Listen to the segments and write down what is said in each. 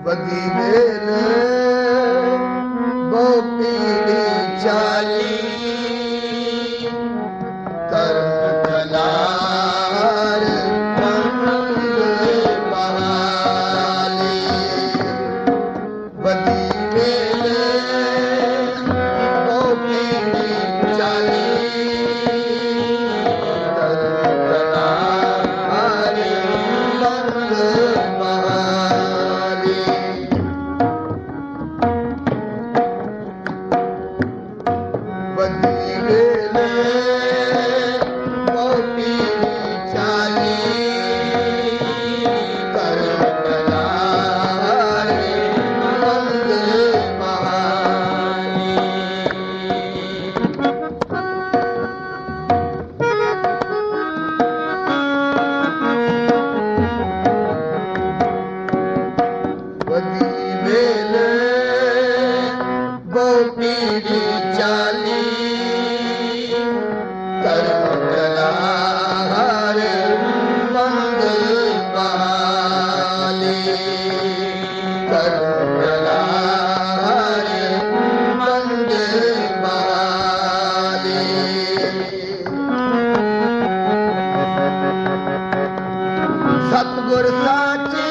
बदी वेल बहु पीढ़ी चाली कर्म कलार पंग बहाली बदी वेल बहु पीढ़ी चाली सतगुर साचे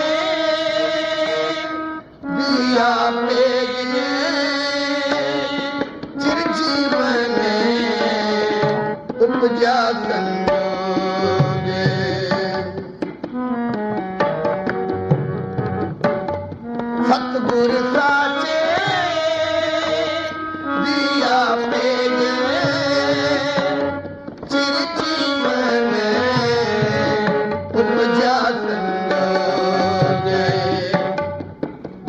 दिया पेज चिर जीवन उपजा संजोगे सतगुर साचे दिया पेज चिर जीवन उपजा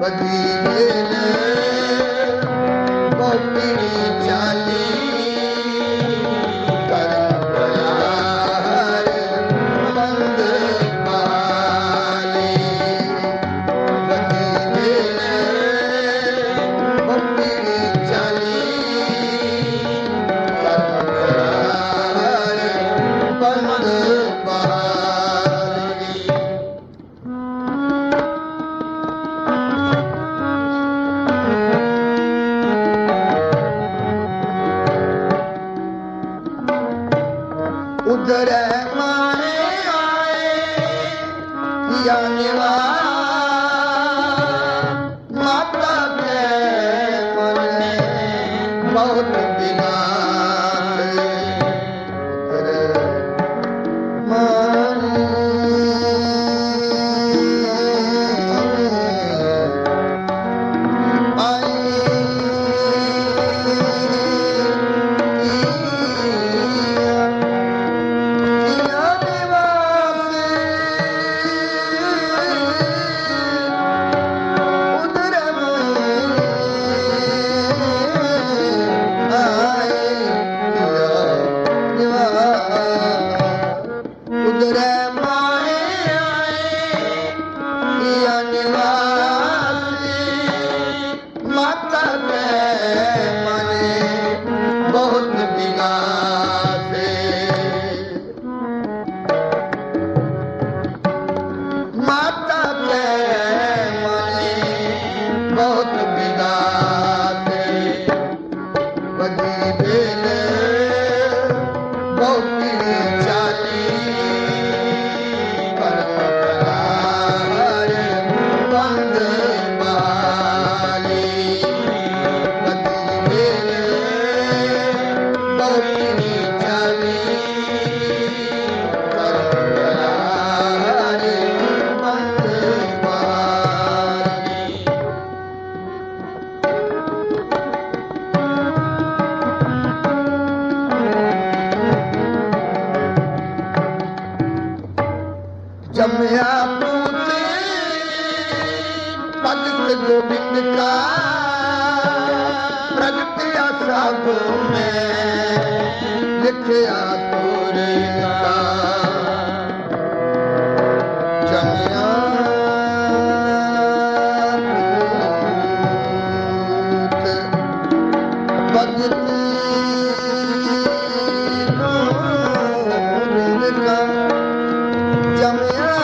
बदी वेल बहु पीढ़ी चाली कर्म कलार पंग बहाली बदी वेल बहु पीढ़ी चाली कर्म कलार पंग बहाली उधर माने आए किया निवारा माता के मन बहुत विनाश उधर माने आए माता के मने बहुत विनाश माता के मने बहुत विनाश बदी वेल बहु पीढ़ी चाली कर्म कलार पंग बहाली बदी वेल बहु पीढ़ी चाली कर्म कलार पंग बहाली जमया पूते भगत गोविंद का प्रगटिया साधु में लिखया तोरे का जमया पूत भगत गोविंद का जमया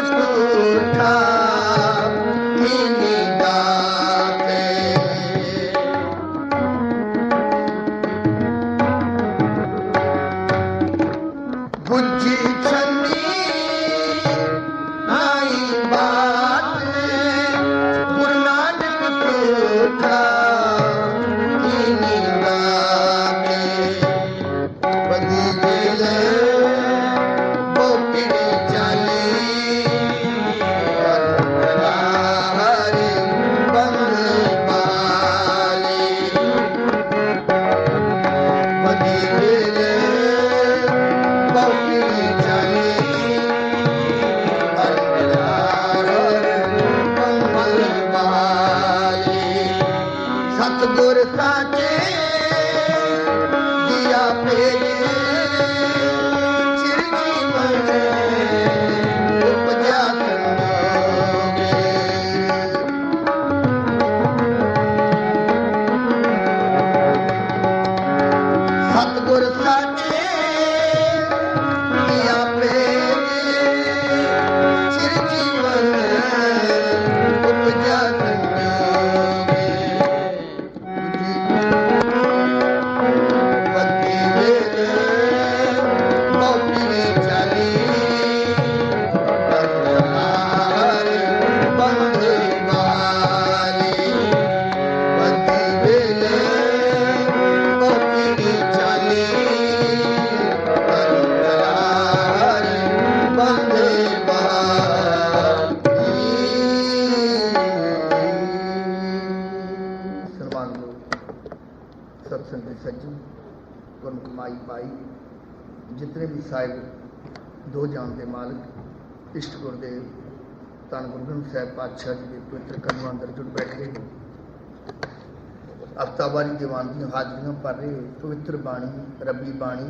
झूठा कीनी गाते बुझी छन्नी आई बात गुरु नानक झूठा कीनी गाते बदी वेले वो पीड़ी चाली हरे बंद पाली बदी वेले वो पीड़ी चाली हरे बंद पाली सतगुर साचे दिया पेजे चिर जीवन उपजा संजोगे सतगुर साचे दिया पेजे चिर जीवन उपजा संजोगे बदी वेले मोपीनी चाली हरे बंद वाली बदी वेले मोपीनी चाली हरे बंद वाली सन्मान लो सत्संग के सज्जन गुरमुख माई भाई जितने भी साहिब दो जान के मालिक इष्ट गुरुदेव धन गुरु ग्रंथ साहिब पातशाह जी के पवित्र कदमां अंदर जुट बैठे हो हफ्तावारी दीवान दी हाजरियां पढ़ रहे हो पवित्र बाणी रबी बाणी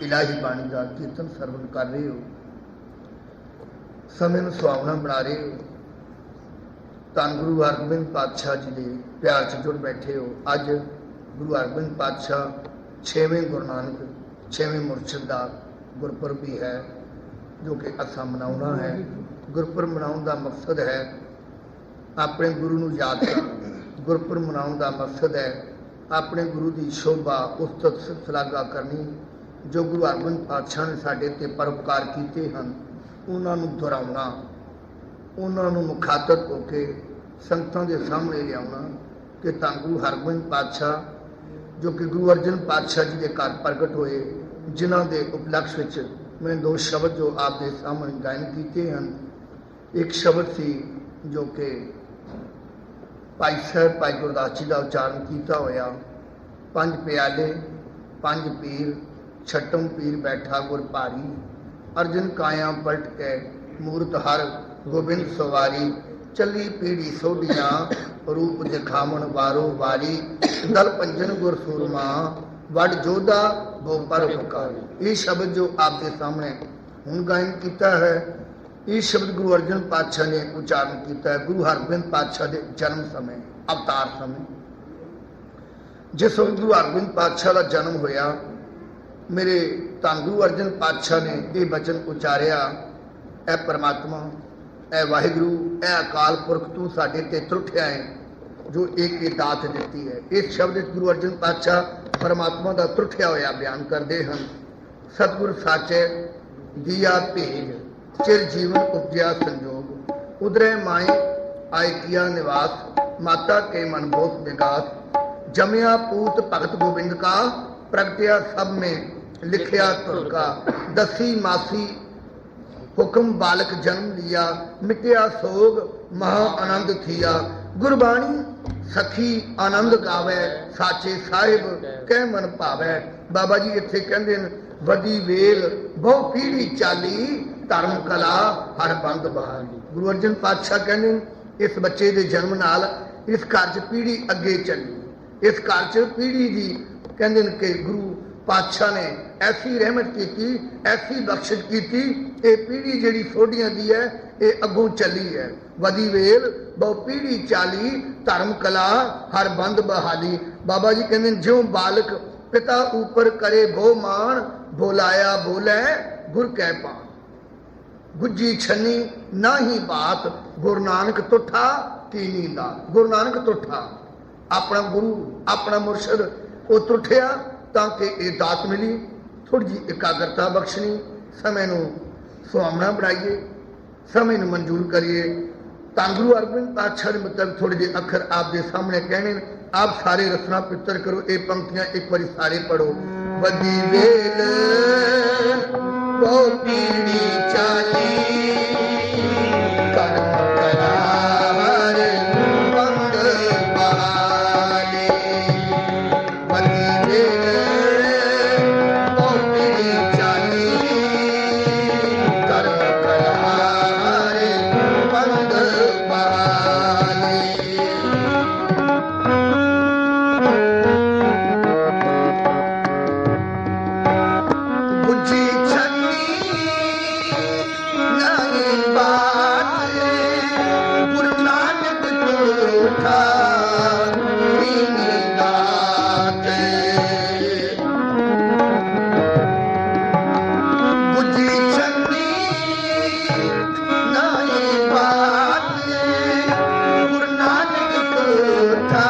इलाही बाणी का कीर्तन सरवण कर रहे हो समय में सुहावना बना रहे हो धन गुरु हरगोबिंद पातशाह जी के प्यार च जुड़ बैठे हो अज गुरु हरगोबिंद पातशाह 6वें गुरु नानक 6वें मुरशद का गुरपुरब भी है जो कि असा मनाना है गुरपुरब मनाने का मकसद है अपने गुरु को याद करना गुरपुरब मनाने का मकसद है अपने गुरु की शोभा उस्तत शलाघा करनी जो गुरु हरगोबिंद पातशाह ने साडे ते परोपकार किए हैं उन्होंने दोहराना उन्होंने मुखातब होकर संगतां के सामने लिया कि धन गुरु हरगोबिंद पातशाह जो कि गुरु अर्जन पातशाह जी के घर प्रगट होए जिन्हों के उपलक्ष्य विच मैं दो शब्द जो आपके सामने गायन किए हैं एक शब्द सी जो कि भाई साहब भाई गुरदास जी का उच्चारण किया होया पंज प्याले पंज पीर छटम पीर बैठा गुर भारी अर्जन काया पलट के मूर्त हर गोबिंद सवारी चली पीढ़ी सोडियां रूप दिखावन वारो वारी दल पंजन गुर सूरमा वड जोधा वो परोपकारी ये शब्द जो आपके सामने हुण गायन किया है ये शब्द गुरु अर्जन पातशाह ने उच्चारण किया है गुरु हरगोबिंद पातशाह के जन्म समय अवतार समय जिस वक्त गुरु हरगोबिंद पातशाह का जन्म होया मेरे धन गुरु अर्जन पातशाह ने ये वचन उच्चारिया ए परमात्मा ए वाहिगुरु ए अकाल पुरख तू साडे ते त्रुठिया है जो एक ये दात दी है इस शब्द गुरु अर्जन पातशाह परमात्मा का त्रुठिया होया बयान करते हैं सतगुर साचे दिया भेज चिर जीवन उपजया संजोग उधरे माए आय किया निवास माता के मन बोध विकास जमया पूत भगत गोविंद का प्रगटिया सब में लिखिया तुर का दसी मासी हुक्म बालक जन्म लिया मिटिया सोग महा आनंद थिया गुरबाणी सखी आनंद गावे साचे साहिब कह मन भावे बाबा जी इत्थे कहंदे ने वदी वेल बहु पीढ़ी चाली धर्म कला हर बंद बहाली गुरु अर्जन पातशाह कहंदे इस बच्चे के जन्म नाल इस घर च पीढ़ी अगे चली इस घर च पीढ़ी की कहंदे ने कि गुरु पातशाह ने ऐसी रहमत की ऐसी बख्शिश की ये पीढ़ी जी सोडियां दी है ये अगों चली है वदी वेल बहु पीढ़ी चाली धर्म कला हर बंद बहाली बाबा जी कहते ज्यों बालक पिता ऊपर करे भो मान बोलाया बोले गुर कह पान गुज्जी छन्नी ना ही बात, गुरु नानक तुठा कीनी दात। गुरु नानक तुठा अपना गुरु अपना मुर्शद वो तुठिया ताकि ये दात मिली। थोड़ी जी एकाग्रता बख्शनी, समय नूं सुहावना बनाइए, समय नूं मंजूर करिए। धन गुरु अरविंद पातशाह ने मतलब थोड़े जे अखर आप दे सामने कहने, आप सारे रचना पितर करो। ये पंक्तियां एक बार सारे पढ़ो। बदी वेल वो पीड़ी चाली, कर्म करार पंग बहाले। बदी वेल वो पीड़ी चाली, कर्म करार पंग बहाले। गुज्जी छन्नी नहीं बात, गुरु नानक तुठा कीनी दात। गुज्जी छन्नी नहीं बात, गुरु नानक तुठा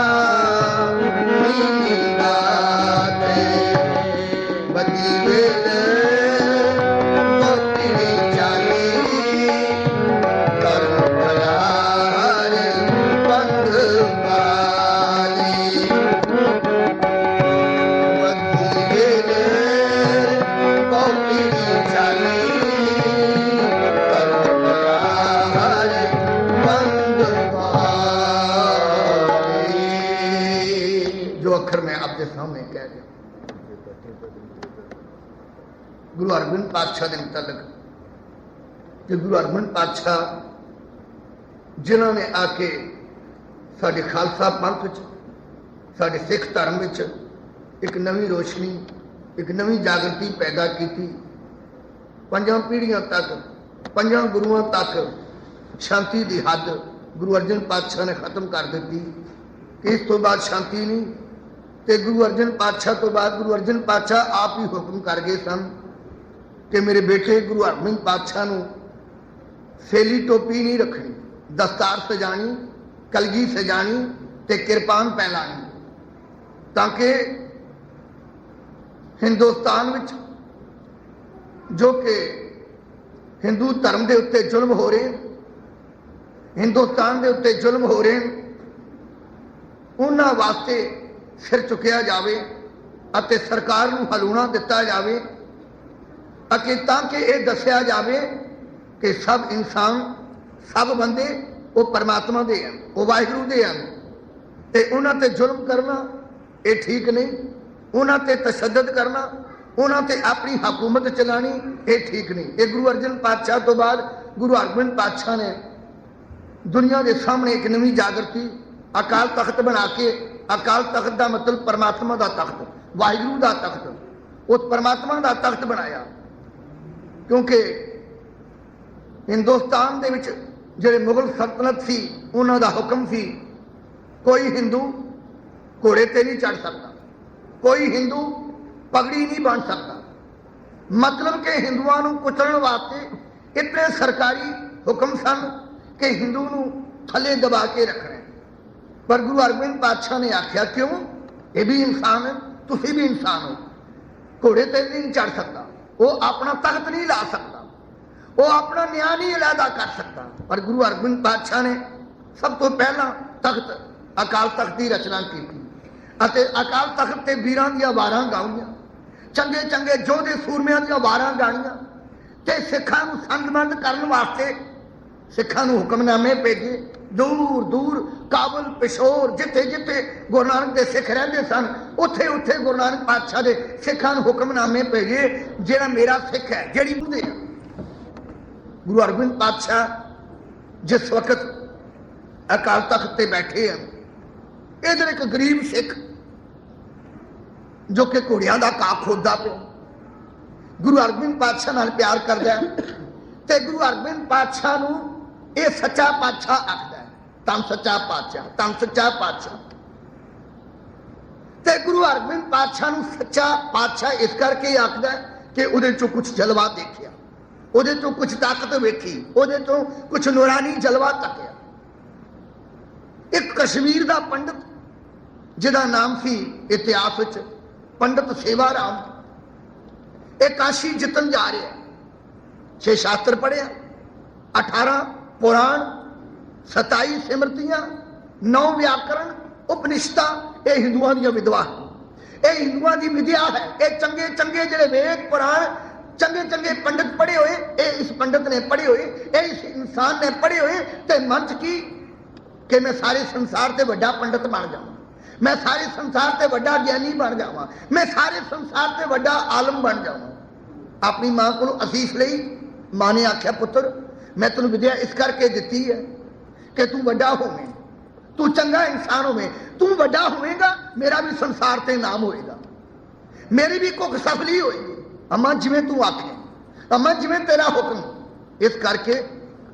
कीनी दात। बदी वेल वो पीड़ी चाली, कर्म करार पंग बहाले। बदी वेल वो पीड़ी चाली, कर्म करार पंग बहाले। जो अखर मैं आपके सामने कह रहा गुरु अरविंद पातशाह के मुताबिक, कि गुरु अरविंद पातशाह जिन्होंने आके साडे खालसा पंथ च, साडे सिख धर्म विच एक नवी रोशनी, एक नवी जागृति पैदा की। 5 पीढ़ियां तक, 5 गुरुआं तक शांति की हद गुरु अर्जन पातशाह ने खत्म कर दी। कि इस तो बाद शांति नहीं, ते गुरु अर्जन पातशाह तो बाद गुरु अर्जन पातशाह आप ही हुक्म कर गए सन कि मेरे बेटे गुरु हरगोबिंद पातशाह नूं सेली टोपी नहीं रखनी, दस्तार सजानी, कलगी सजानी ते किरपान पहनानी, ताकि हिंदुस्तान विच जो कि हिंदू धर्म के उत्ते जुल्म हो रहे, हिंदुस्तान के उत्ते जुल्म हो रहे, उन्हां वास्ते सिर चुकिया जाए अते सरकार नूं हलूणा दिता जाए, ताकि ये दसिया जाए कि सब इंसान, सब बंदे वो परमात्मा दे हैं, वो वाहिगुरू दे हैं, ते उन्हां ते जुल्म करना ये ठीक नहीं, उन्हां ते तशद्दद करना, उन्हां ते अपनी हुकूमत चलानी ये ठीक नहीं। ये गुरु अर्जन पातशाह तो बाद गुरु हरगोबिंद पातशाह ने दुनिया के सामने एक नवी जागृति अकाल तख्त बना के, अकाल तख्त का मतलब परमात्मा का तख्त, वाहिगुरू का तख्त, उस परमात्मा का तख्त बनाया। क्योंकि हिंदुस्तान दे विच जिहड़े मुगल सल्तनत सी उन्हां दा हुक्म सी कोई हिंदू घोड़े ते नहीं चढ़ सकता, कोई हिंदू पगड़ी नहीं बन सकता। मतलब कि हिंदुओं को कुचलण वास्ते इतने सरकारी हुक्म सन कि हिंदू नूं थले दबा के रखना। पर गुरु हरगोबिंद पातशाह ने आख्या क्यों, ये भी इंसान है, तुसी भी इंसान हो, घोड़े ते नहीं चढ़ सकता, वो अपना तख्त नहीं ला सकता, वो अपना न्याय नहीं अलहदा कर सकता। पर गुरु हरगोबिंद पातशाह ने सब तो पहला तख्त अकाल तख्त की रचना की, अकाल तख्त ते वीरां दीयां वारां गाउणियां, चंगे चंगे जोधे सूरमियां दीयां वारां गाणियां, ते सिखां नूं संगमंद करन वास्ते सिखां नूं हुक्मनामे भेजे। दूर दूर काबल पिशोर जिथे जिथे गुरु नानक के सिख रहते सन, उथे उथे गुरु नानक पातशाह के सिखां नूं हुक्मनामे भेजे, जिहड़ा मेरा सिख है, जिहड़ी बुझे। गुरु हरगोबिंद पातशाह जिस वक्त अकाल तख्त ते बैठे हैं, इधर एक गरीब सिख जो कि घोड़ियां दा घाह खोदा पे गुरु हरगोबिंद पातशाह नाल प्यार करदा है, ते गुरु हरगोबिंद पातशाह नूं ये सच्चा पातशाह आखदा है, तन सच्चा पातशाह, तन सच्चा पातशाह। ते गुरु हरगोबिंद पातशाह नूं सच्चा पातशाह इस करके आखदा है कि उहदे चों कुछ जलवा देखिया, ਉਹਦੇ ਤੋਂ ਕੁਝ ਤਾਕਤ ਵੇਖੀ, ਉਹਦੇ ਤੋਂ ਕੁਝ ਨੂਰਾਨੀ ਜਲਵਾ ਤੱਕਿਆ। ਇੱਕ ਕਸ਼ਮੀਰ ਦਾ ਪੰਡਤ ਜਿਹਦਾ ਨਾਮ ਸੀ ਇਤਿਹਾਸ ਵਿੱਚ ਪੰਡਤ ਸੇਵਾ ਰਾਮ, ਇਹ ਕਾਸ਼ੀ ਜਿੱਤਣ ਜਾ ਰਿਹਾ। 6 ਸ਼ਾਸਤਰ ਪੜ੍ਹਿਆ, 18 ਪੁਰਾਣ, 27 ਸਿਮਰਤੀਆਂ, 9 ਵਿਆਕਰਣ, ਉਪਨਿਸ਼ਦਾਂ। ਇਹ ਹਿੰਦੂਆਂ ਦੀਆਂ ਵਿਦਵਾ, ਇਹ ਹਿੰਦੂਆਂ ਦੀ ਵਿਦਿਆ ਹੈ। ਇਹ ਚੰਗੇ ਚੰਗੇ ਜਿਹੜੇ ਵੇਦ ਪੁਰਾਣ, ਚੰਗੇ ਚੰਗੇ ਪੰਡਤ ਪੜ੍ਹੇ ਹੋਏ, ਇਹ ਇਸ ਪੰਡਤ ਨੇ ਪੜ੍ਹੇ ਹੋਏ, ਇਹ ਇਸ ਇਨਸਾਨ ਨੇ ਪੜ੍ਹੇ ਹੋਏ। ਤੇ ਮਨ ਚ ਕੀ ਕਿ ਮੈਂ ਸਾਰੇ ਸੰਸਾਰ ਤੇ ਵੱਡਾ ਪੰਡਤ ਬਣ ਜਾਵਾਂ, ਮੈਂ ਸਾਰੇ ਸੰਸਾਰ ਤੇ ਵੱਡਾ ਗਿਆਨੀ ਬਣ ਜਾਵਾਂ, ਮੈਂ ਸਾਰੇ ਸੰਸਾਰ ਤੇ ਵੱਡਾ ਆਲਮ ਬਣ ਜਾਵਾਂ। ਆਪਣੀ ਮਾਂ ਕੋਲੋਂ ਅਸੀਸ ਲਈ। ਮਾਂ ਨੇ ਆਖਿਆ, ਪੁੱਤਰ ਮੈਂ ਤੈਨੂੰ ਵਿਦਿਆ ਇਸ ਕਰਕੇ ਦਿੱਤੀ ਹੈ ਕਿ ਤੂੰ ਵੱਡਾ ਹੋਵੇਂ, ਤੂੰ ਚੰਗਾ ਇਨਸਾਨ ਹੋਵੇਂ। ਤੂੰ ਵੱਡਾ ਹੋਵੇਗਾ, ਮੇਰਾ ਵੀ ਸੰਸਾਰ ਤੇ ਨਾਮ ਹੋਏਗਾ, ਮੇਰੀ ਵੀ ਕੁੱਖ ਸਫਲੀ ਹੋਏਗੀ। ਅਮਾ ਜਿਵੇਂ ਤੂੰ ਆਖੇ, ਅਮਾ ਜਿਵੇਂ ਤੇਰਾ ਹੁਕਮ। ਇਸ ਕਰਕੇ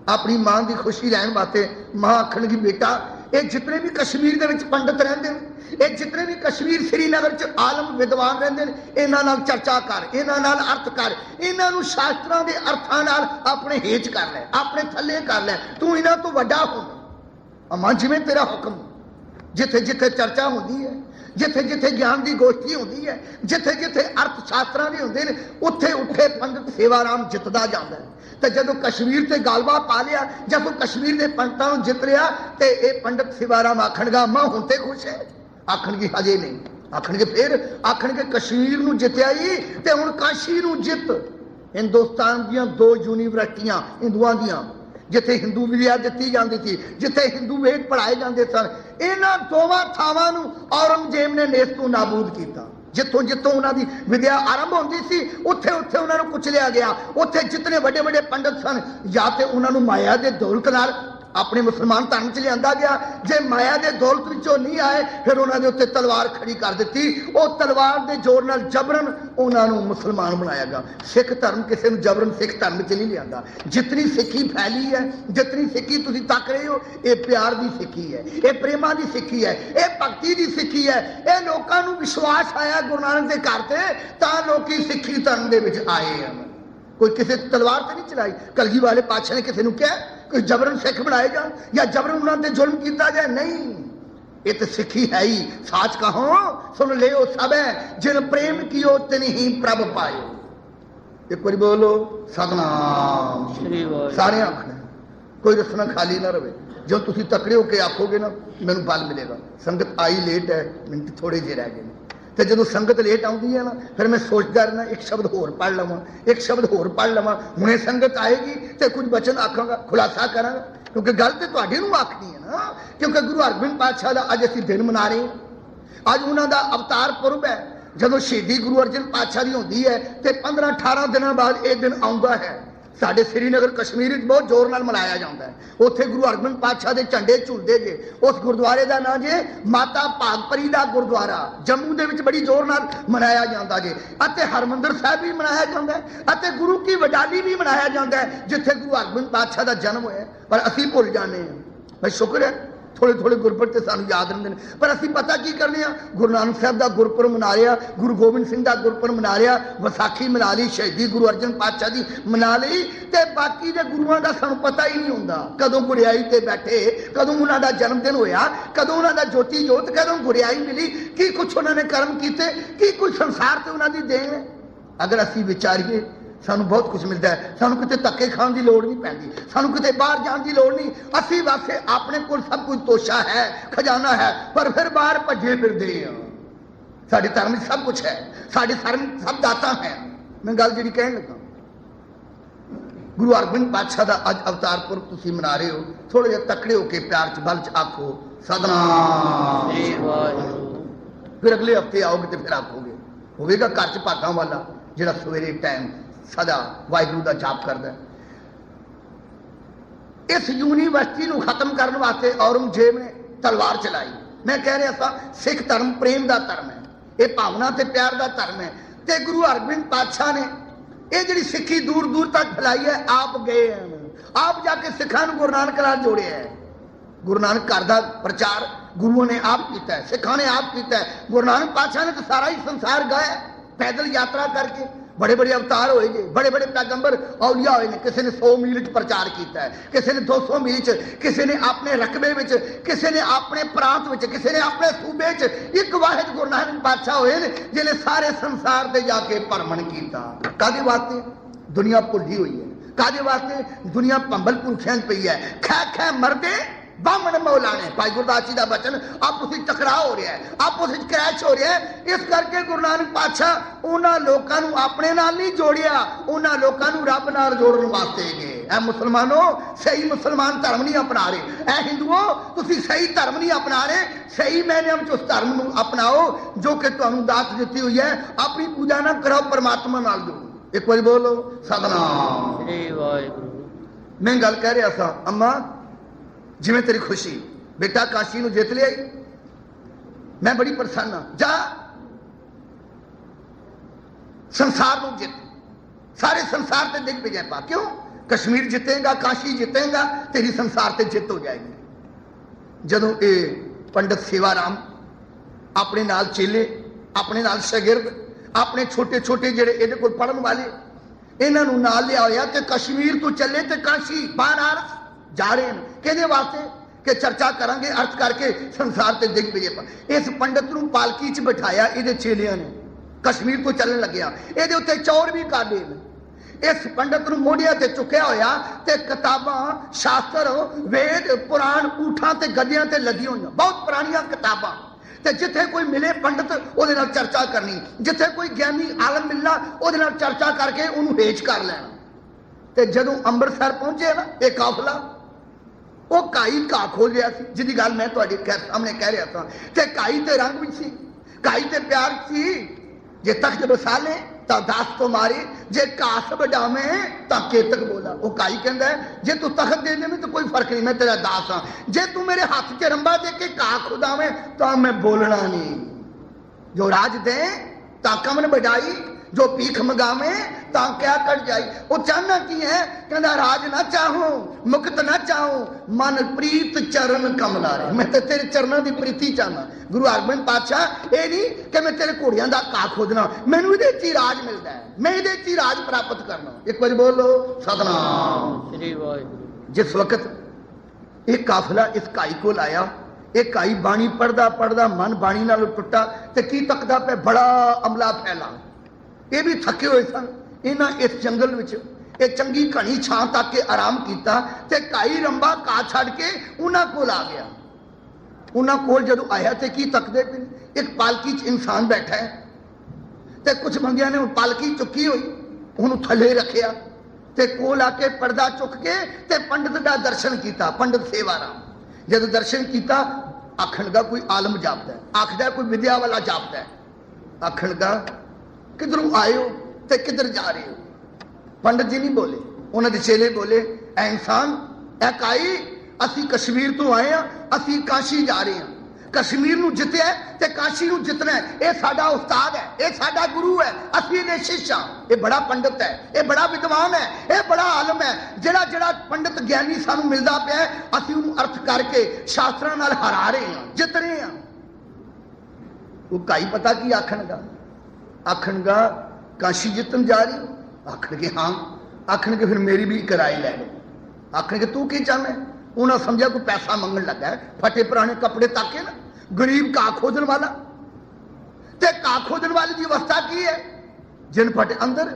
ਆਪਣੀ ਮਾਂ ਦੀ ਖੁਸ਼ੀ ਲੈਣ ਵਾਸਤੇ ਮਾਂ ਆਖਣਗੀ, ਬੇਟਾ ਇਹ ਜਿਤਨੇ ਵੀ ਕਸ਼ਮੀਰ ਦੇ ਵਿੱਚ ਪੰਡਤ ਰਹਿੰਦੇ ਨੇ, ਇਹ ਜਿਤਨੇ ਵੀ ਕਸ਼ਮੀਰ ਸ੍ਰੀਨਗਰ ਚ ਆਲਮ ਵਿਦਵਾਨ ਰਹਿੰਦੇ ਨੇ, ਇਹਨਾਂ ਨਾਲ ਚਰਚਾ ਕਰ, ਇਹਨਾਂ ਨਾਲ ਅਰਥ ਕਰ, ਇਹਨਾਂ ਨੂੰ ਸ਼ਾਸਤਰਾਂ ਦੇ ਅਰਥਾਂ ਨਾਲ ਆਪਣੇ ਹੇਠ ਕਰ ਲੈ, ਆਪਣੇ ਥੱਲੇ ਕਰ ਲੈ। ਤੂੰ ਇਹਨਾਂ ਤੋਂ ਵੱਡਾ ਹੋ। ਅਮਾ ਜਿਵੇਂ ਤੇਰਾ ਹੁਕਮ। ਜਿੱਥੇ ਜਿੱਥੇ ਚਰਚਾ ਹੁੰਦੀ ਹੈ, ਜਿੱਥੇ ਜਿੱਥੇ ਗਿਆਨ ਦੀ ਗੋਸ਼ਟੀ ਹੁੰਦੀ ਹੈ, ਜਿੱਥੇ ਜਿੱਥੇ ਅਰਥ ਸ਼ਾਸਤਰਾਂ ਦੇ ਹੁੰਦੇ ਨੇ, ਉੱਥੇ ਉੱਥੇ ਪੰਡਤ ਸੇਵਾ ਰਾਮ ਜਿੱਤਦਾ ਜਾਂਦਾ ਹੈ। ਤੇ ਜਦੋਂ ਕਸ਼ਮੀਰ ਤੇ ਗਾਲਬਾ ਪਾ ਲਿਆ, ਜਦੋਂ ਕਸ਼ਮੀਰ ਦੇ ਪੰਡਤਾਂ ਨੂੰ ਜਿੱਤ ਲਿਆ, ਤੇ ਇਹ ਪੰਡਤ ਸੇਵਾ ਰਾਮ ਆਖਣਗਾ, ਮਾਂ ਹੁਣ ਤੇ ਖੁਸ਼ ਹੈ? ਆਖਣਗੇ ਹਜੇ ਨਹੀਂ। ਆਖਣਗੇ ਫਿਰ? ਆਖਣਗੇ ਕਸ਼ਮੀਰ ਨੂੰ ਜਿੱਤਿਆ ਹੀ ਤੇ ਹੁਣ ਕਾਸ਼ੀ ਨੂੰ ਜਿੱਤ। ਹਿੰਦੁਸਤਾਨ ਦੀਆਂ 2 ਯੂਨੀਵਰਸਿਟੀਆਂ ਹਿੰਦੂਆਂ ਦੀਆਂ, ਜਿੱਥੇ ਹਿੰਦੂ ਵਿਦਿਆ ਦਿੱਤੀ ਜਾਂਦੀ ਸੀ, ਜਿੱਥੇ ਹਿੰਦੂ ਵੇਦ ਪੜ੍ਹਾਏ ਜਾਂਦੇ ਸਨ, ਇਹਨਾਂ ਦੋਵਾਂ ਥਾਵਾਂ ਨੂੰ ਔਰੰਗਜ਼ੇਬ ਨੇ ਨੇਸਤੋਂ ਨਾਬੂਦ ਕੀਤਾ। ਜਿੱਥੋਂ ਜਿੱਥੋਂ ਉਹਨਾਂ ਦੀ ਵਿਦਿਆ ਆਰੰਭ ਹੁੰਦੀ ਸੀ, ਉੱਥੇ ਉੱਥੇ ਉਹਨਾਂ ਨੂੰ ਕੁਚਲਿਆ ਗਿਆ। ਉੱਥੇ ਜਿਤਨੇ ਵੱਡੇ ਵੱਡੇ ਪੰਡਤ ਸਨ, ਜਾਂ ਤੇ ਉਹਨਾਂ ਨੂੰ ਮਾਇਆ ਦੇ ਦੌਲਤ ਨਾਲ ਆਪਣੇ ਮੁਸਲਮਾਨ ਧਰਮ ਚ ਲਿਆਂਦਾ ਗਿਆ, ਜੇ ਮਾਇਆ ਦੇ ਦੌਲਤ ਵਿੱਚੋਂ ਨਹੀਂ ਆਏ, ਫਿਰ ਉਹਨਾਂ ਦੇ ਉੱਤੇ ਤਲਵਾਰ ਖੜੀ ਕਰ ਦਿੱਤੀ। ਉਹ ਤਲਵਾਰ ਦੇ ਜ਼ੋਰ ਨਾਲ ਜਬਰਨ ਉਹਨਾਂ ਨੂੰ ਮੁਸਲਮਾਨ ਬਣਾਇਆ ਗਿਆ। ਸਿੱਖ ਧਰਮ ਕਿਸੇ ਨੂੰ ਜਬਰਨ ਸਿੱਖ ਧਰਮ ਚ ਨਹੀਂ ਲਿਆਂਦਾ। ਜਿਤਨੀ ਸਿੱਖੀ ਫੈਲੀ ਹੈ, ਜਿਤਨੀ ਸਿੱਖੀ ਤੁਸੀਂ ਤੱਕ ਰਹੇ ਹੋ, ਇਹ ਪਿਆਰ ਦੀ ਸਿੱਖੀ ਹੈ, ਇਹ ਪ੍ਰੇਮਾਂ ਦੀ ਸਿੱਖੀ ਹੈ, ਇਹ ਭਗਤੀ ਦੀ ਸਿੱਖੀ ਹੈ। ਇਹ ਲੋਕਾਂ ਨੂੰ ਵਿਸ਼ਵਾਸ ਆਇਆ ਗੁਰੂ ਨਾਨਕ ਦੇ ਘਰ ਤੇ, ਤਾਂ ਲੋਕੀ ਸਿੱਖੀ ਧਰਮ ਦੇ ਵਿੱਚ ਆਏ ਹਨ। ਕੋਈ ਕਿਸੇ ਤਲਵਾਰ ਤੇ ਨਹੀਂ ਚਲਾਈ। ਕਲਗੀ ਵਾਲੇ ਪਾਤਸ਼ਾਹ ਨੇ ਕਿਸੇ ਨੂੰ ਕਿਹਾ ਕੋਈ ਜਬਰਨ ਸਿੱਖ ਬਣਾਏ ਜਾਣ ਜਾਂ ਜਬਰਨ ਉਹਨਾਂ ਤੇ ਜ਼ੁਲਮ ਕੀਤਾ ਜਾਏ? ਨਹੀਂ, ਇਹ ਤਾਂ ਸਿੱਖੀ ਹੈ ਹੀ। ਸਾਚ ਕਹੋ ਸੁਣ ਲਿਓ ਸਭੈ, ਜਿਨ ਪ੍ਰੇਮ ਕੀਓ ਤਿਨ ਹੀ ਪ੍ਰਭ ਪਾਇਓ। ਇੱਕ ਵਾਰੀ ਬੋਲੋ ਸਤਨਾਮ ਸ੍ਰੀ ਵਾਹਿਗੁਰੂ। ਸਾਰੇ ਆਖਣਾ, ਕੋਈ ਰਸਨਾ ਖਾਲੀ ਨਾ ਰਵੇ। ਜੋ ਤੁਸੀਂ ਤਕੜੇ ਹੋ ਕੇ ਆਖੋਗੇ ਨਾ, ਮੈਨੂੰ ਫਲ ਮਿਲੇਗਾ। ਸੰਗਤ ਆਈ ਲੇਟ ਹੈ, ਮਿੰਟ ਥੋੜੇ ਜਿਹੇ ਰਹਿ ਗਏ ਨੇ। ਤੇ ਜਦੋਂ ਸੰਗਤ ਲੇਟ ਆਉਂਦੀ ਹੈ ਨਾ, ਫਿਰ ਮੈਂ ਸੋਚਦਾ ਰਹਿਣਾ, ਇੱਕ ਸ਼ਬਦ ਹੋਰ ਪੜ੍ਹ ਲਵਾਂ, ਇੱਕ ਸ਼ਬਦ ਹੋਰ ਪੜ੍ਹ ਲਵਾਂ। ਹੁਣੇ ਸੰਗਤ ਆਏਗੀ ਤੇ ਕੁਝ ਬਚਨ ਆਖਾਂਗਾ, ਖੁਲਾਸਾ ਕਰਾਂਗਾ, ਕਿਉਂਕਿ ਗੱਲ ਤੇ ਤੁਹਾਡੇ ਨੂੰ ਆਖਣੀ ਹੈ ਨਾ। ਕਿਉਂਕਿ ਗੁਰੂ ਹਰਗੋਬਿੰਦ ਪਾਤਸ਼ਾਹ ਦਾ ਅੱਜ ਅਸੀਂ ਦਿਨ ਮਨਾ ਰਹੇ ਹਾਂ। ਅੱਜ ਉਹਨਾਂ ਦਾ ਅਵਤਾਰ ਪੁਰਬ ਹੈ। ਜਦੋਂ ਸ਼ਹੀਦੀ ਗੁਰੂ ਅਰਜਨ ਪਾਤਸ਼ਾਹ ਦੀ ਹੁੰਦੀ ਹੈ ਤੇ 15-18 ਦਿਨਾਂ ਬਾਅਦ ਇਹ ਦਿਨ ਆਉਂਦਾ ਹੈ। ਸਾਡੇ ਸ੍ਰੀਨਗਰ ਕਸ਼ਮੀਰ ਵਿੱਚ ਬਹੁਤ ਜ਼ੋਰ ਨਾਲ ਮਨਾਇਆ ਜਾਂਦਾ ਹੈ। ਉੱਥੇ ਗੁਰੂ ਹਰਗੋਬਿੰਦ ਪਾਤਸ਼ਾਹ ਦੇ ਝੰਡੇ ਝੂਲਦੇ ਜੇ। ਉਸ ਗੁਰਦੁਆਰੇ ਦਾ ਨਾਂ ਜੇ ਮਾਤਾ ਭਾਗਪਰੀ ਦਾ ਗੁਰਦੁਆਰਾ। ਜੰਮੂ ਦੇ ਵਿੱਚ ਬੜੀ ਜ਼ੋਰ ਨਾਲ ਮਨਾਇਆ ਜਾਂਦਾ ਜੇ। ਅਤੇ ਹਰਮੰਦਰ ਸਾਹਿਬ ਵੀ ਮਨਾਇਆ ਜਾਂਦਾ ਹੈ, ਅਤੇ ਗੁਰੂ ਕੀ ਵਡਾਲੀ ਵੀ ਮਨਾਇਆ ਜਾਂਦਾ ਹੈ, ਜਿੱਥੇ ਗੁਰੂ ਹਰਗੋਬਿੰਦ ਪਾਤਸ਼ਾਹ ਦਾ ਜਨਮ ਹੋਇਆ। ਪਰ ਅਸੀਂ ਭੁੱਲ ਜਾਂਦੇ ਹਾਂ। ਮੈਂ ਸ਼ੁਕਰ ਹੈ ਥੋੜੇ ਥੋੜੇ ਗੁਰਪੁਰਬ ਤੇ ਸਾਨੂੰ ਯਾਦ ਰਹਿੰਦੇ ਨੇ, ਪਰ ਅਸੀਂ ਪਤਾ ਕੀ ਕਰਨੇ ਆ? ਗੁਰੂ ਨਾਨਕ ਸਾਹਿਬ ਦਾ ਗੁਰਪੁਰਬ ਮਨਾ ਲਿਆ, ਗੁਰੂ ਗੋਬਿੰਦ ਸਿੰਘ ਦਾ ਗੁਰਪੁਰਬ ਮਨਾ ਲਿਆ, ਵਿਸਾਖੀ ਮਨਾ ਲਈ, ਸ਼ਹੀਦੀ ਗੁਰੂ ਅਰਜਨ ਪਾਤਸ਼ਾਹ ਦੀ ਮਨਾ ਲਈ, ਤੇ ਬਾਕੀ ਦੇ ਗੁਰੂਆਂ ਦਾ ਸਾਨੂੰ ਪਤਾ ਹੀ ਨਹੀਂ ਹੁੰਦਾ। ਕਦੋਂ ਗੁਰਿਆਈ ਤੇ ਬੈਠੇ, ਕਦੋਂ ਉਹਨਾਂ ਦਾ ਜਨਮ ਦਿਨ ਹੋਇਆ, ਕਦੋਂ ਉਹਨਾਂ ਦਾ ਜੋਤੀ ਜੋਤ, ਕਦੋਂ ਗੁਰਿਆਈ ਮਿਲੀ, ਕੀ ਕੁਛ ਉਹਨਾਂ ਨੇ ਕਰਮ ਕੀਤੇ, ਕੀ ਕੁਛ ਸੰਸਾਰ ਤੇ ਉਹਨਾਂ ਦੀ ਦੇਣ ਹੈ। ਅਗਰ ਅਸੀਂ ਵਿਚਾਰੀਏ, ਸਾਨੂੰ ਬਹੁਤ ਕੁਝ ਮਿਲਦਾ ਹੈ। ਸਾਨੂੰ ਕਿਤੇ ਧੱਕੇ ਖਾਣ ਦੀ ਲੋੜ ਨਹੀਂ ਪੈਂਦੀ, ਸਾਨੂੰ ਕਿਤੇ ਬਾਹਰ ਜਾਣ ਦੀ ਲੋੜ ਨਹੀਂ। ਅਸੀਂ ਵਾਸਤੇ ਆਪਣੇ ਕੋਲ ਸਭ ਕੁਝ ਤੋਸ਼ਾ ਹੈ, ਖਜ਼ਾਨਾ ਹੈ, ਪਰ ਫਿਰ ਬਾਹਰ ਭੱਜੇ ਫਿਰਦੇ ਆ। ਸਾਡੇ ਧਰਮ ਵਿੱਚ ਸਭ ਕੁਝ ਹੈ, ਸਾਡੇ ਧਰਮ ਸਭ ਦਾਤਾ ਹੈ। ਮੈਂ ਗੱਲ ਜਿਹੜੀ ਕਹਿਣ ਲੱਗਾ, ਗੁਰੂ ਹਰਗੋਬਿੰਦ ਪਾਤਸ਼ਾਹ ਦਾ ਅੱਜ ਅਵਤਾਰ ਪੁਰਬ ਤੁਸੀਂ ਮਨਾ ਰਹੇ ਹੋ। ਥੋੜੇ ਜਿਹਾ ਤਕੜੇ ਹੋ ਕੇ ਪਿਆਰ ਚ ਬਲ ਚ ਆਖੋ ਸਤਨਾਮ। ਫਿਰ ਅਗਲੇ ਹਫਤੇ ਆਓਗੇ ਤੇ ਫਿਰ ਆਖੋਗੇ। ਹੋਵੇਗਾ ਘਰ ਚ ਭਾਗਾਂ ਵਾਲਾ ਜਿਹੜਾ ਸਵੇਰੇ ਟਾਈਮ ਸਦਾ ਵਾਹਿਗੁਰੂ ਦਾ ਜਾਪ ਕਰਦਾ। ਇਸ ਯੂਨੀਵਰਸਿਟੀ ਨੂੰ ਖਤਮ ਕਰਨ ਵਾਸਤੇ ਔਰੰਗਜ਼ੇਬ ਨੇ ਤਲਵਾਰ ਚਲਾਈ। ਮੈਂ ਕਹਿ ਰਿਹਾ ਸਾਂ, ਸਿੱਖ ਧਰਮ ਪ੍ਰੇਮ ਦਾ ਧਰਮ ਹੈ, ਇਹ ਭਾਵਨਾ ਤੇ ਪਿਆਰ ਦਾ ਧਰਮ ਹੈ। ਤੇ ਗੁਰੂ ਹਰਗੋਬਿੰਦ ਪਾਤਸ਼ਾਹ ਨੇ ਇਹ ਜਿਹੜੀ ਸਿੱਖੀ ਦੂਰ ਦੂਰ ਤੱਕ ਫੈਲਾਈ ਹੈ, ਆਪ ਗਏ ਹਨ, ਆਪ ਜਾ ਕੇ ਸਿੱਖਾਂ ਨੂੰ ਗੁਰੂ ਨਾਨਕ ਨਾਲ ਜੋੜਿਆ ਹੈ। ਗੁਰੂ ਨਾਨਕ ਘਰ ਦਾ ਪ੍ਰਚਾਰ ਗੁਰੂਆਂ ਨੇ ਆਪ ਕੀਤਾ ਹੈ, ਸਿੱਖਾਂ ਨੇ ਆਪ ਕੀਤਾ ਹੈ। ਗੁਰੂ ਨਾਨਕ ਪਾਤਸ਼ਾਹ ਨੇ ਤਾਂ ਸਾਰਾ ਹੀ ਸੰਸਾਰ ਗਾਇਆ ਪੈਦਲ ਯਾਤਰਾ ਕਰਕੇ। बड़े बड़े अवतार होए जे, बड़े बड़े पैगंबर औलिया होए ने। किसी ने 100 मील च प्रचार किया है, किसी ने 200 मील च, किसी ने अपने रकबे विच, किसी ने अपने प्रांत विच, किसी ने अपने सूबे च। एक वाहिद गुरु नानक पातशाह होए ने जिन्हें सारे संसार ते जाके भ्रमण किया। कादे वास्ते? दुनिया भुल्ली हुई है। कादे वास्ते? दुनिया भंबल भुखियां पई है। खै खै मरदे बामण मौलाने। भाई गुरदास जी का वचन आपस में टकराव हो रहा है, आपस में क्रैश हो रहा है। इस करके गुरु नानक पातशाह उन्होंने लोगों को अपने नाल नहीं जोड़िया, उन्होंने लोगों को रब नाल जोड़न वास्ते गए। ऐ मुसलमानों, सही मुसलमान धर्म नहीं अपना रहे। ऐ हिंदुओं, तुसी सही धर्म नहीं अपना रहे। सही मैंने उस धर्म को अपनाओ जो कि तुहानू दात दी हुई है। अपनी पूजा ना कराओ, परमात्मा नाल जुड़ो। एक बार बोलो सतनाम। मैं गल कह रहा था, अम्मा जिवें तेरी खुशी, बेटा काशी नूं जित लिया, मैं बड़ी प्रसन्न हाँ। जा संसार नूं जित, सारे संसार ते दिख विजय पा। क्यों? कश्मीर जितेगा, काशी जितेगा, तेरी संसार ते जित हो जाएगी। जदों ये पंडित सेवाराम अपने नाल चेले, अपने नाल शागिर्द, अपने छोटे छोटे जेडे इहदे कोल पढ़न वाले, इन्हां नूं नाल लिया होया कि कश्मीर तो चले ते काशी बनारस जा रहे हैं। कहने वास्ते कि चर्चा करांगे, अर्थ करके संसार ते दिख विजय पा। इस पंडित नूं पालकी च बिठाया इहदे चेलियां ने, कश्मीर तो चलन लग्या। इहदे उत्ते चौर भी काटे ने। इस पंडित नूं मोढियां ते चुक्या होया ते किताबां, शास्त्र, वेद, पुराण ऊठां ते गद्दियां ते लदियां होईयां, बहुत पुरानियां किताबां। ते जिथे कोई मिले पंडित उहदे नाल चर्चा करनी, जिथे कोई ज्ञानी आलम मिलना उहदे नाल चर्चा करके उहनूं हेज कर लेना। ते जदों अंमृतसर पहुंचे ना ये काफिला, वो काई घा खोल रहा सी, जिहदी गल मैं तुहाडे सामने कह रहा था। ते काई ते रंग भी सी, काई ते प्यार सी। जे तख्त बसाले तो दास तो मारे, जे घास वडावे तो केतक बोला। वो काई कहता है जे तू तख्त दे दे तो कोई फर्क नहीं, मैं तेरा दास हाँ। जे तू मेरे हाथ च रंबा दे के घा खुदावे तो मैं बोलना नहीं। जो राज दे ता कमन बढ़ाई, जो भीख मंगावे ता क्या कट जाई। वो चाहना की है, कहना राज ना चाहूं, मुक्त ना चाहूं, मन प्रीत चरण कमलारे। मैं तो तेरे चरणों की प्रीति चाहना। गुरु हरगोबिंद पातशाह ये नहीं कि मैं तेरे घोड़ियां का घा खोदना, मैनू इहदे च ही राज मिलता है, मैं इहदे च ही राज प्राप्त करना। एक बार बोलो सतनाम। जिस वक्त एक काफिला इस काई को आया, एक काई बाणी पढ़दा पढ़दा मन बाणी नालों टुटा ते की तकदा पे बड़ा अमला फैला। ये भी थके हुए सन। इन्हां इस जंगल विच एक चंगी घनी छां तक के आराम किया ते काई रंबा घा छड़ के उन्हां कोल आ गया। उन्हां कोल जदों आया ते की तकदे पे, एक पालकी च इंसान बैठा है ते कुछ बंदियां ने पालकी चुकी हुई उन्होंने थले रखिया ते कोल आके पर्दा चुक के ते पंडित का दर्शन किया। पंडित सेवाराम जदों दर्शन किया, आखण का कोई आलम जापदा है, आखदा कोई विद्या वाला जापदा है। आखण का किधरों आए हो ते किधर जा रहे हो? पंडित जी नहीं बोले, उन्होंने चेले बोले ऐ इंसान ऐ काई, असी कश्मीर तो आए हैं, असी काशी जा रहे हैं। कश्मीर नूं जित्या ते काशी नूं जितना है, ये साडा उस्ताद है, ये साडा गुरु है, असी इहदे शिष्य हां। ये बड़ा पंडित है, ये बड़ा विद्वान है, ये बड़ा आलम है। जिहड़ा जिहड़ा पंडित ज्ञानी सानू मिलदा पिया है, असी उहनूं अर्थ करके शास्त्रां नाल हरा रहे हैं, जित रहे हैं। वो काई पता की आखणगा, आखणगा काशी जितन जा रही हो? आखणगे हाँ। आखणगे फिर मेरी भी किराए लै लो। आखणगे तू की चाहना है? उन्हें समझा कोई पैसा मंगन लगा है, फटे पुराने कपड़े ताके ना, गरीब घा खोदन वाला। ते घा खोदन वाले की अवस्था की है? जिन फटे अंदर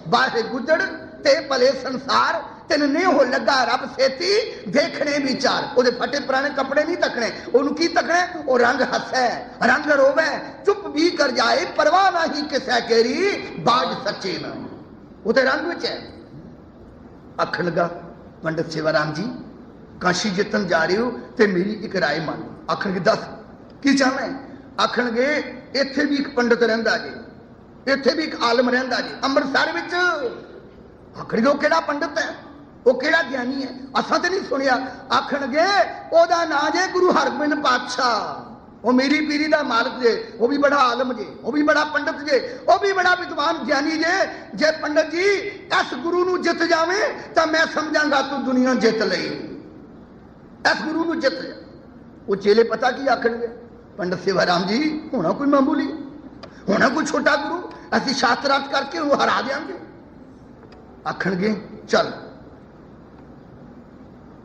बाहर गुजर ते भले संसार तेन नहीं हो लगा रब सेती देखने विचार। वो फटे पुराने कपड़े नहीं तकने, उन्होंने की तकने? वो रंग हसे, रंग रोवे, चुप भी कर जाए, परवाह ना ही किसे केरी, बाज सच्चे ना। वो तो रंग विच है। आखण लगा पंडित सेवाराम जी काशी जितन जा रहे हो तो मेरी एक राय मान लो। आखणगे दस की चाहना है? आखणगे इत्थे भी एक पंडित रहिंदा जी, इत्थे भी एक आलम रहिंदा जी अमृतसर विच। आखणगे वो किहड़ा पंडित है, वो किहड़ा ज्ञानी है? असां ते नहीं सुनिया। आखणगे ओहदा नाम जे गुरु हरगोबिंद पातशाह, वो मेरी पीरी का मालक जे, वो भी बड़ा आलम जे, वो भी बड़ा पंडित जे, वो भी बड़ा विद्वान ज्ञानी जे। जे पंडित जी इस गुरु नूं जित जावे तो मैं समझांगा तू दुनिया जित लई, इस गुरु नूं जित जा। वो चेले पता की आखणगे, पंडित सेवाराम जी होना कोई मामूली, होना कोई छोटा गुरु, असीं शास्त्रार्थ करके उन्हें हरा देंगे। आखणगे चल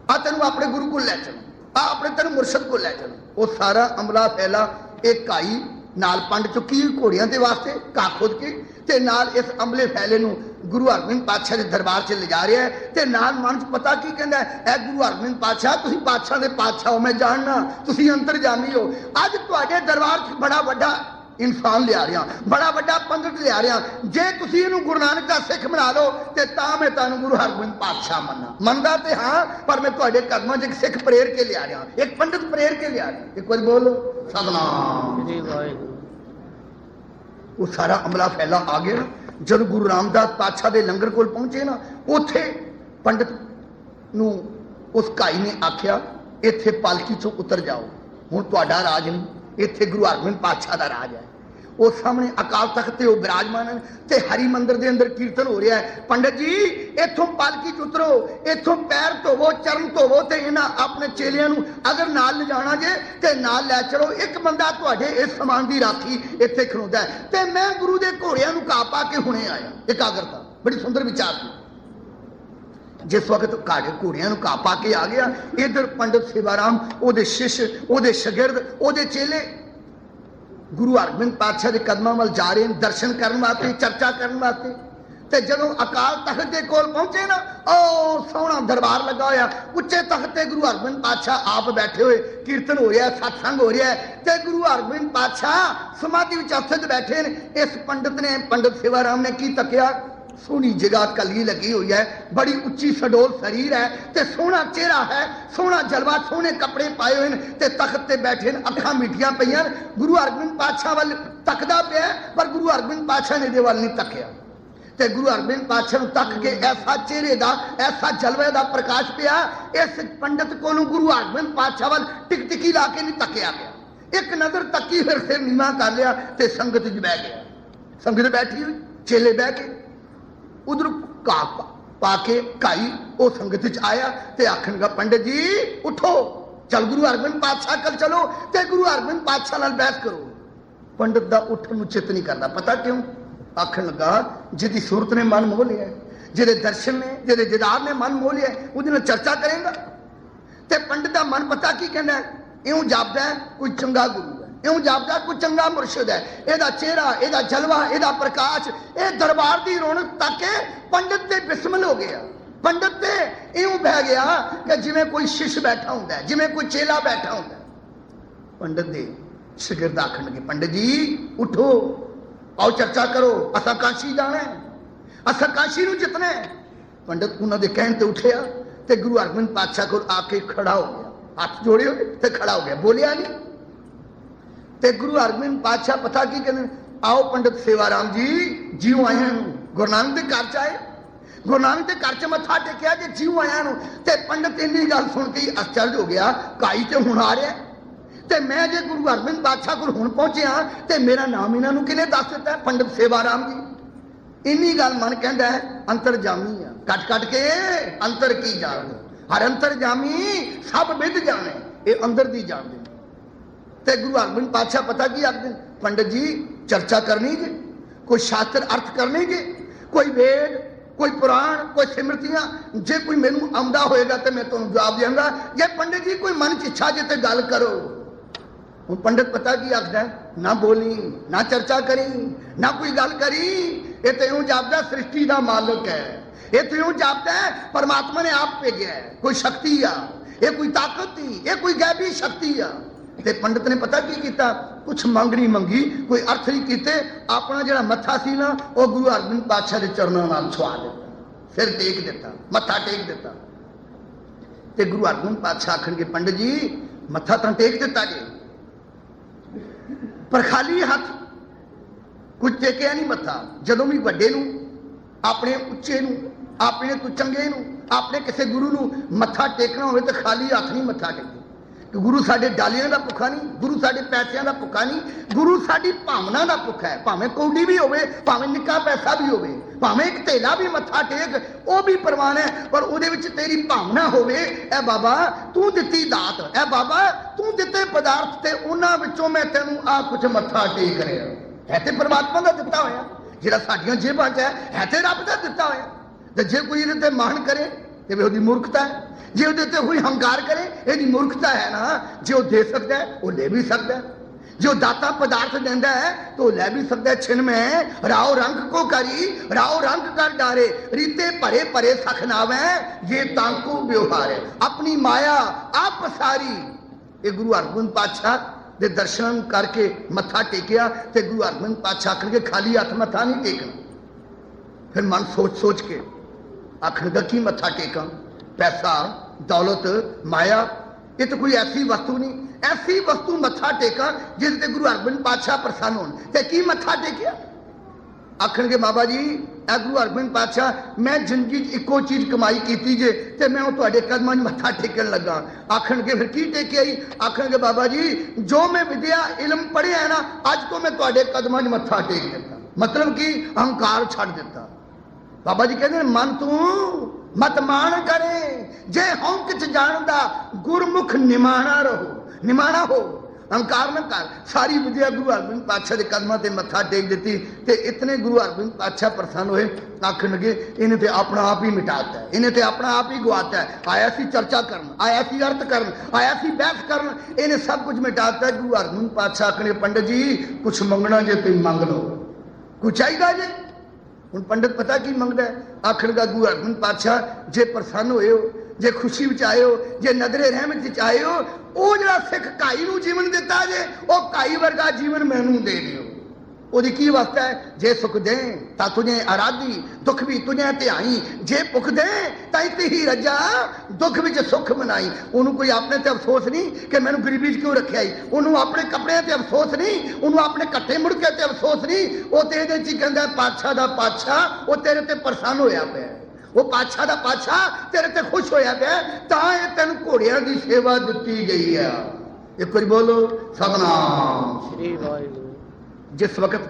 आ तेन अपने गुरु को लै चलो, आ अपने तेन मुरशद को लै चलो। वो सारा अमला फैला एक काई नाल पंड चुकी घोड़ियां के वास्ते घा खोद के ते नाल इस अमले फैले नूं गुरु हरगोबिंद पातशाह के दरबार च ले जा रहा है। ते नाल मन च पता की कहंदा है, गुरु हरगोबिंद पातशाह तुसीं पातशाह दे पातशाह हो, मैं जानना तुसीं अंतरजामी हो। अज तुहाडे दरबार च बड़ा वड्डा इंसान लिया रहा, बड़ा वड्डा पंडित लिया रहा, जे तुसीं इहनूं गुरु नानक दा सिख बना लो ते तां मैं तुहानूं गुरु हरगोबिंद पातशाह मन्ना। मनदा ते हाँ, पर मैं तुहाडे कदमां च एक सिख प्रेर के लिया रहा, एक पंडित प्रेर के लिया रहा। एक बार बोलो सतनाम। वो सारा अमला फैला आ गया। जब गुरु रामदास पातशाह के लंगर कोल पहुंचे ना, उथे पंडित नूं उस काई ने आख्या इत्थे पालकी चों उतर जाओ, हुण तुहाडा राज नहीं, इत्थे गुरु हरगोबिंद पातशाह का राज है। वो सामने अकाल तख्त ते विराजमान ते हरि मंदिर के अंदर कीर्तन हो रहा है। पंडित जी इथों पालकी च उतरो, इथों पैर धोवो, चरण धोवो ते इन्हां अपने चेलियां नूं अगर नाल ले जाना जे ते नाल लै चलो। एक बंदा तुहाडे इस समान की राखी इत्थे खड़ोंदा है ते मैं गुरु दे घोड़ियां नूं घा पा के हुणे आया। एकाग्रता बड़ी सुंदर विचार थी। जिस वक्त घोड़ियां नूं घा पा के आ गया, इधर पंडित सेवाराम, ओदे शिष्य, ओदे शागिर्द, ओदे चेले गुरु हरगोबिंद पातशाह के कदमां वल जा रहे हैं दर्शन करने वास्ते, चर्चा करने वास्ते। ते जदों अकाल तख्त के कोल पहुंचे ना, ओ सोहना दरबार लगा होया, उच्चे तख्त ते गुरु हरगोबिंद पातशाह आप बैठे हुए, कीर्तन हो रहा है, सत्संग हो रहा है ते गुरु हरगोबिंद पातशाह समाधि विच स्थित बैठे ने। इस पंडित ने, पंडित सेवाराम ने की तकिया, सोहनी जगह कली लगी हुई है, बड़ी उच्ची सडोल शरीर है ते सोहना चेहरा है, सोहना जलवा, सोहने कपड़े पाए हुए ते तख्त ते बैठे, अखां मीठियां पईयां। गुरु हरगोबिंद पातशाह वल तकदा पिया, पर गुरु हरगोबिंद पातशाह ने दे वल नहीं तकिया। ते गुरु हरगोबिंद पातशाह नूं तक के ऐसा चेहरे दा, ऐसा जलवे दा प्रकाश पिया, इस पंडित कोलों गुरु हरगोबिंद पातशाह वल टिकटिकी ला के नहीं तकिया गया। एक नजर तकी, फिर सिर नीवां कर लिया ते संगत च बैठ गया। संगत बैठी हुई, चेले बैठ के उधर घा पा के काई वो संगत च आया ते आखन लगा, पंडित जी उठो, चल गुरु हरगोबिंद पातशाह कल चलो ते गुरु हरगोबिंद पातशाह नाल बहस करो। पंडित दा उठन नूं चित नहीं करता, पता क्यों? आखन लगा, जिहदी सूरत ने मन मोह लिया, जिहदे दर्शन ने, जिहदे दीदार ने मन मोह लिया, उहदे नाल चर्चा करेगा। ते पंडित दा मन पता की कहना है, इउं जापदा है कोई चंगा गुरु है, इउं जापदा कोई चंगा मुर्शिद है, इहदा चेहरा, इहदा जलवा, इहदा प्रकाश, ये दरबार की रौनक तक पंडित ते बिस्मिल हो गया। पंडित ते इउं बह गया कि जिवें कोई शिष्य बैठा हुंदा है, जिवें कोई चेला बैठा हुंदा है। पंडित दे शागिर्द आखण लगे, पंडित जी उठो, आओ चर्चा करो, असां काशी जाना है, असां काशी नूं जितना है। पंडित उन्हां दे कहण ते उठिया ते गुरु हरगोबिंद पातशाह कोल आके खड़ा हो गया, हाथ जोड़े हुए ते खड़ा हो गया, बोलिया नहीं। ते गुरु हरगोबिंद पातशाह पता की कहते, आओ पंडित सेवाराम जी, जीव आया गुरु नानक के घर च आए, गुरु नानक के घर च मत्था टेकिया जे जीव आया। ते पंडित इन्नी गल सुन के आश्चर्य हो गया, काई ते हुण आ रहा ते मैं जे गुरु हरगोबिंद पातशाह कोल हुण पहुंचिया ते मेरा नाम इन्हां नूं किहने दस दिता है? पंडित सेवाराम जी। इन्नी गल मन कहंदा है, अंतरजामी आ, कट कट के अंतर की जाने, हर अंतरजामी सब विद जाने, ये अंदर दी जान दे। ते गुरु हरगोबिंद पातशाह पता की आखदे, पंडित जी चर्चा करनी जे, कोई शास्त्र अर्थ करने जे, कोई वेद, कोई पुराण, कोई सिमरतियां, जे कोई मैनू आंदा होएगा तो मैं तुहानूं जवाब देंगा, जे पंडित जी कोई मन च इच्छा जे ते गल करो। हुण पंडित पता की आखदा, ना बोली, ना चर्चा करी, ना कोई गल करी, ये तो यूं जापदा सृष्टि का मालिक है, ये तो यूं जापदा है परमात्मा ने आप भेजा है, कोई शक्ति आ, ये कोई ताकत थी, ये कोई गैबी शक्ति आ। ते पंडित ने पता की किया, कुछ मंग नहीं मंगी, कोई अर्थ नहीं किते, अपना जिहड़ा मत्था सी ना वो गुरु हरगोबिंद पातशाह के चरणों नाल छुआ दिता, सिर टेक दिता, मत्था टेक दिता। ते गुरु हरगोबिंद पातशाह आखणगे, पंडित जी मत्था तां टेक दिता जी, पर खाली हाथ कुछ टेकिया नहीं मत्था। जदों भी वड्डे नूं, अपने उच्चे नूं, अपने तो चंगे नूं, अपने किसी गुरु नूं मत्था टेकना होवे तो खाली हाथ नहीं मत्था टेकना। गुरु साडे डालियां का भुखा नहीं, गुरु साडे पैसों का भुखा नहीं, गुरु साडी भावना का भुखा है। भावें कौडी भी होवे, भावें निक्का पैसा भी होवे, भावें एक धेला भी मत्था टेक, वो भी परवान है, पर उहदे विच तेरी भावना होवे, ए बाबा तू दित्ती दात, ए बाबा तू दिते पदार्थ ते उन्हां विचों मैं तैनूं आ कुछ मत्था टेक रहा है ते परमात्मा का दिता होया। ਜਿਹੜਾ ਸਾਡੀਆਂ ਜੇਬਾਂ 'ਚ ਹੈ ਤੇ ਰੱਬ ਦਾ ਦਿੱਤਾ ਹੋਇਆ। ਤੇ ਜੇ ਕੋਈ ਇਹਦੇ ਤੇ ਮਾਣ ਕਰੇ ਤੇ ਵੀ ਉਹਦੀ ਮੂਰਖਤਾ ਹੈ, ਜੇ ਉਹਦੇ ਤੇ ਕੋਈ ਹੰਕਾਰ ਕਰੇ ਇਹਦੀ ਮੂਰਖਤਾ ਹੈ ਨਾ। ਜੇ ਉਹ ਦੇ ਸਕਦਾ ਹੈ ਉਹ ਲੈ ਵੀ ਸਕਦਾ है, जो दाता पदार्थ देंदा है तो ले भी सकता है। छिन में राव रंग को करी राव रंग कर डारे रीते भरे भरे सख नावे ये तांकू व्यवहार है। अपनी माया आप सारी ये गुरु हरगोबिंद पातशाह दे दर्शन करके मत्था टेकिया ते गुरु हरगोबिंद पातशाह आखण के खाली हथ मत्था नहीं टेकना। फिर मन सोच सोच के आखण का की मत्था टेका, पैसा दौलत माया ये तो कोई ऐसी वस्तु नहीं, ऐसी वस्तु मत्था टेका जिसते गुरु हरगोबिंद पातशाह प्रसन्न होन ते की मत्था टेकिया। आखण के बाबा जी ए गुरु हरगोबिंद पातशाह मैं जिंदगी इको चीज कमाई कीती जे ते मैं तुहाडे कदमां 'च मत्था टेकन लगा। आखण के फिर की टेकिया ही? आखण के बाबा जी जो मैं विद्या इलम पढ़िया है ना अज तो मैं तुहाडे कदमां 'च मत्था टेक दिता, मतलब कि अहंकार छड्ड दिता। बाबा जी कहते मन तू मत मान करे जे हौंक च जानदा गुरमुख निमाणा रहो, निमाणा हो अहंकार न कर। सारी विद्या गुरु हरगोबिंद पातशाह के कदमां ते मत्था टेक दी ते इतने गुरु हरगोबिंद पातशाह प्रसन्न होए। आखन लगे इन्हें ते अपना आप ही मिटाता है, इन्हें ते अपना आप ही गवाता है। आया सी चर्चा करन, आया सी अर्थ करन, आया सी बहस करन, इन्हें सब कुछ मिटाता है। गुरु हरगोबिंद पातशाह आखने पंडित जी कुछ मंगना जे तुम मंग लो, कुछ चाहिए जे। हुण पंडित पता की मंगदा है? आखण का गुरु हरगोबिंद पातशाह जे प्रसन्न होए हो, जे खुशी विच आए हो, जे नदरे रहमत विच आए हो, वो जिहड़ा सिख काई नूं जीवन दिता जे वो काई वर्गा जीवन मैनूं दे दिओ। ओदी की अवस्था है? जे सुख दे ता तुझे आराधी, दुख भी तुझे ध्याई, जे भुख दे ताई ही रजा, दुख विच सुख मनाई। उन्होंने कोई अपने ते अफसोस नहीं कि मैनूं गरीबी च क्यों रखिया ही, उन्होंने अपने कपड़े ते अफसोस नहीं, उन्होंने अपने कट्टे मुड़के ते अफसोस नहीं। वो तो ये च कहता पातशाह दा पातशाह वो तेरे ते प्रसन्न होया पिया, वो पातशाह दा पातशाह तेरे ते खुश होया पिया, तां ये तैनूं घोड़ियां दी सेवा दित्ती गई है। एक बार बोलो सतनाम श्री वाहिगुरू। जिस वक्त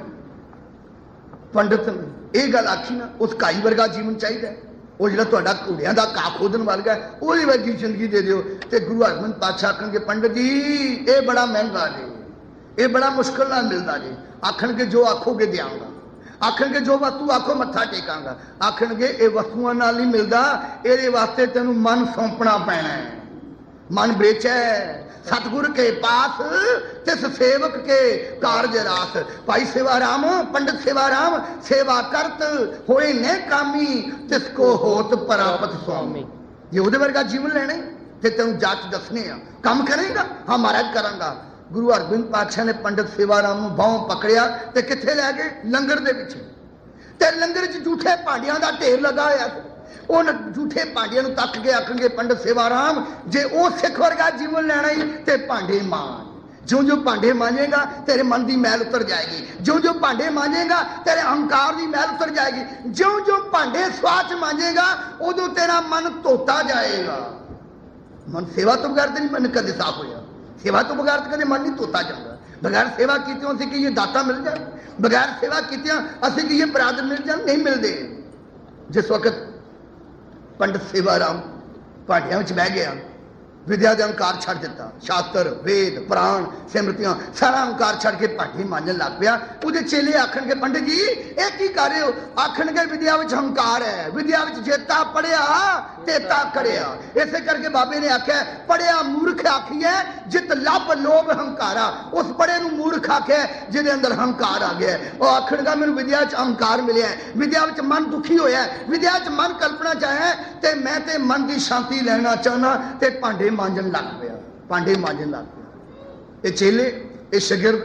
पंडित ने यह गल आखी ना उस काई वर्गा जीवन चाहिए, वो जो घोड़िया का घा खोदन वर्गा वो वर्गी जिंदगी दे दिओ। ते गुरु हरगोबिंद पातशाह आखन के पंडित जी ये बड़ा महंगा जे, ये बड़ा मुश्किल नाल मिलता जे। आखन के जो आखोगे देंगा, आखन के जो तू आखो मत्था टेकांगा। आखन के ये वस्तुआं नाल नहीं मिलता, ये वास्ते तेनू मन सौंपना पैना है। मन बेचे सतगुर के पास तिस सेवक के कारज रास। भाई सेवाराम पंडित सेवाराम सेवा करत होए ने कामी तिसको होत परापत स्वामी। जे उहदे वर्गा जीवन लेने ते तेनू जाच दसने आ, काम करेगा? हाँ महाराज करांगा। गुरु हरगोबिंद पातशाह ने पंडित सेवाराम नूं बाहों पकड़िया ते कित्थे लै गए? लंगर दे विच। ते लंगर च झूठे भांडियां दा ढेर लगा होया। उन झूठे भांडियां नूं तक के आखणगे पंडित सेवाराम जे वो सिख वर्गा जीवन लेना ही ते भांडे मांज। जो जो भांडे मांजेगा तेरे मन की मैल उतर जाएगी, जो जो भांडे मांजेगा तेरे अहंकार की मैल उतर जाएगी, जो जो भांडे स्वाच मांजेगा उदों तेरा मन धोता जाएगा। मन सेवा तो बगैर नहीं मन कदे साफ होया, सेवा तो बगैर कदे मन नहीं धोता जाता। बगैर सेवा कीतियों असीं कि ये दाता मिल जाए, बगैर सेवा कीतियों असीं कि ये बरादर मिल जाए, नहीं मिलते। जिस वक्त पंडित सेवाराम भांडियां विच बह गया, विद्या का अहंकार छड़ दिता, शास्त्र वेद पुराण सिमरतियां सारा अहंकार छड़ के भांडी मांजन लग पिया। उहदे चेले आखण के पंडित जी ये की कर रहे हो? आखण के विद्या विच अहंकार है, विद्या विच जेता पढ़िया तेता करिया। इसे करके बाबे ने आख्या पढ़िया मूर्ख आखिए जित लभ लोभ अहंकारा। उस पढ़े नूं मूर्ख आख्या जिहदे अंदर अहंकार आ गया। और आखण का मैनूं विद्या च अहंकार मिलिया, विद्या विच मन दुखी होया, विद्या च मन कल्पना चाहे ते मैं ते मन की शांति लेना चाहना ते भांडे मांजन लग पिया, भांडे मांजन लग पिया। ये चेले ये शागिर्द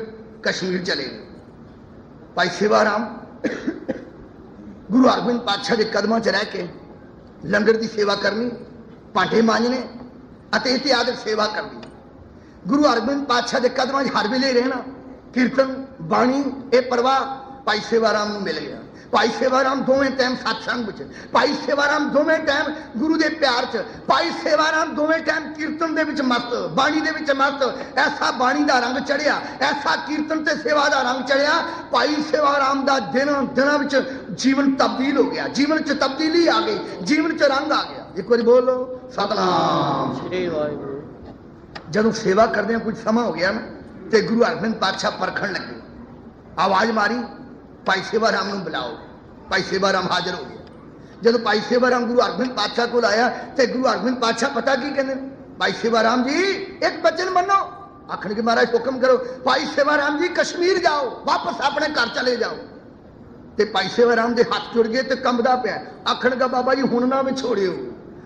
कश्मीर चले गए। भाई सेवाराम गुरु हरगोबिंद पातशाह के कदमां च रह के लंगर की सेवा करनी, भांडे मांजने अते इतिहादिक सेवा करनी। गुरु हरगोबिंद पातशाह के कदमां च हर वेले रहना, कीर्तन बाणी ये परवाह भाई सेवाराम नूं मिल गया। भाई सेवाराम दोवें टाइम सत्संग विच, भाई सेवाराम दोवें टाइम गुरु के प्यार च, भाई सेवाराम दोवें टाइम कीर्तन दे विच मस्त, बाणी दे विच मस्त। ऐसा बाणी का रंग चढ़िया, ऐसा कीर्तन ते सेवा का रंग चढ़िया। भाई सेवाराम का दिनों विच जीवन तब्दील हो गया, जीवन च तब्दीली आ गई, जीवन च रंग आ गया। एक बार बोलो सतनाम श्री वाहिगुरू। जदों सेवा करदे कुछ समा हो गया ना ते गुरु हरगोबिंद पातशाह परखण लगे, आवाज मारी भाई सेवा राम को बुलाओ। भाई सेवा राम हाजिर हो गया। जब भाई सेवा राम गुरु हरगोबिंद पातशाह को आया तो गुरु हरगोबिंद पातशाह पता की कहते, भाई सेवा राम जी एक वचन मनो। आखन के महाराज हुक्म करो। भाई सेवा राम जी कश्मीर जाओ, वापस अपने घर चले जाओ। तो भाई सेवा राम के हाथ जुड़ गए तो कंबदा पाया। आखन का बाबा जी हुण ना विछोड़ियो,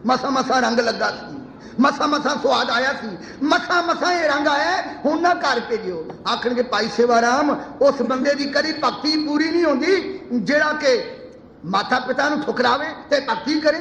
मसा मसा रंग लगा सी, मसा मसा स्वाद आया सी, मसा मसा ये रंग आया, हुण ना घर भेजियो। आखन के भाई सेवा राम उस बंदे की कदी भगती पूरी नहीं होती जेड़ा के माता पिता नूं ठुकरावे ते भगती करे।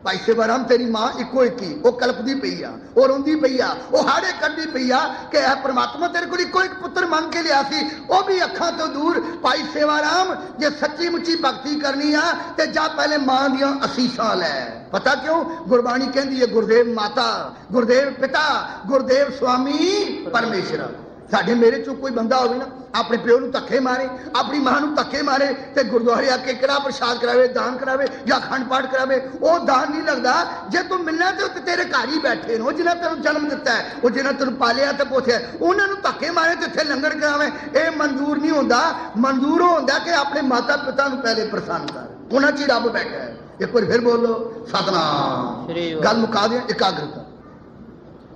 भाई सेवा राम तेरी मां इको एक ही वो कल्पदी पई आ, वो रोंदी पई आ, वो हाड़े कड्डी पई आ कि है परमात्मा तेरे को इको एक पुत्र मंग के लिया सी, वो भी अखां तो दूर। भाई सेवा राम जे सच्ची मुच्ची भगती करनी आ ते जा पहले मां दियां असीसां लै। पता क्यों? गुरबाणी कहती है गुरुदेव माता, गुरुदेव पिता, गुरुदेव स्वामी परमेश्वर। साडे मेरे चो कोई बंदा होवे ना अपने प्यो नूं धक्के मारे, अपनी मां नूं धक्के मारे ते गुरुद्वारे आके कड़ा प्रसाद करावे, दान करावे या अखंड पाठ करावे, वो दान नहीं लगता। जे तू मिलना तो तेरे घर ही बैठे नो, जिन्हें तेन जन्म दिता है, वो जिन्हें तेन पालिया ते पोसिया, उन्होंने धक्के मारे तो इत्थे लंगर करावे, ये मंजूर नहीं होता। मंजूर होता कि अपने माता पिता नूं पहले प्रसन्न कर, उन्हां च ही रब बैठा है। एक बार फिर बोलो सतनाम। गल मुका दें एकाग्रता।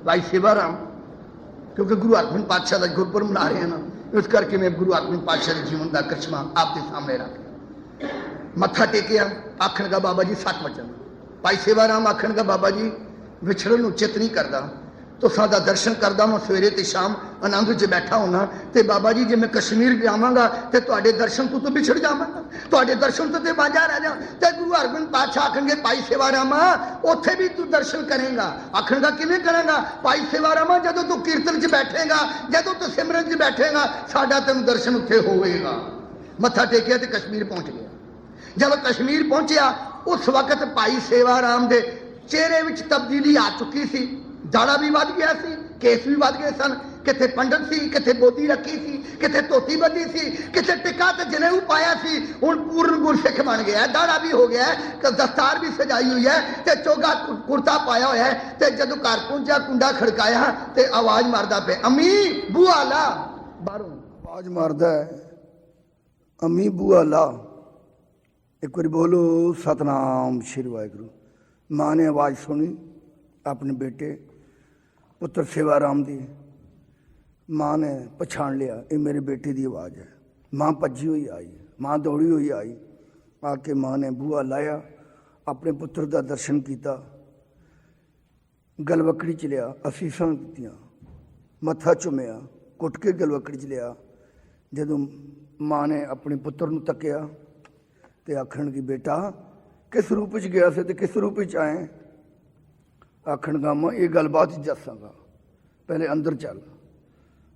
भाई सेवा राम क्योंकि गुरु हरगोबिंद पातशाह का गुरपुरब मना रहे हैं ना, इस करके मैं गुरु हरगोबिंद पातशाह के जीवन का करिश्मा आपके सामने रख मत्था टेकिया। आखन का बाबा जी 7 वचन। भाई सेवा राम आखन का बाबा जी विछड़न उचित नहीं करता, तो सादा दर्शन करदा मैं सवेरे ते शाम आनंद च बैठा होना। तो बाबा जी जे मैं कश्मीर जावांगा तो तुहाडे दर्शन तो बिछड़ जावांगा, तुहाडे दर्शन तो बाजा रह जा। तो गुरु हरगोबिंद पातशाह आखणगे भाई सेवा रामा उत्थे भी तू दर्शन करेगा। आखणगा किवें करांगा? भाई सेवा रामा जदों तू कीर्तन च बैठेगा, जदों तू सिमरन च बैठेगा, साडा तैनूं दर्शन उत्थे होवेगा। मत्था टेकिया तो कश्मीर पहुंच गया। जब कश्मीर पहुंचया उस वक्त भाई सेवा राम दे चेहरे विच तब्दीली आ चुकी सी, दाड़ा भी वध गया सी, केस भी वध गए सन, किथे पंडित सी, किथे बोधी रखी सी, किथे धोती बधी सी, किथे टिक्का ते जनेऊ पाया सी, हुण पूर्ण गुरसिख बन गया, दाड़ा भी हो गया, दस्तार भी सजाई हुई है, ते चोगा कुर्ता पाया हुआ है। ते जदों घर पहुंचा कुंडा खड़काया ते आवाज मारदा पे, अम्मी बूआ ला। बाहरों आवाज मारदा है, अम्मी बूआ ला। एक बार बोलो सतनाम श्री वाहिगुरू। मां ने आवाज सुनी अपने बेटे पुत्र सेवा राम दी। मां ने पछाण लिया ये मेरे बेटे की आवाज़ है। मां भजी हुई आई, मां दौड़ी हुई आई, आके मां ने बूहा लाया, अपने पुत्र का दर्शन किया, गलवकड़ी च लिया, असीसां दित्तियां, मत्था चुमिया, कुट के गलवकड़ी च लिया। जदों मां ने अपने पुत्र नूं तकिया तो आखण की बेटा किस रूप च गया से ते किस रूप च आए? आखण गा मां ये गल बाद च दसांगा, पहले अंदर चल।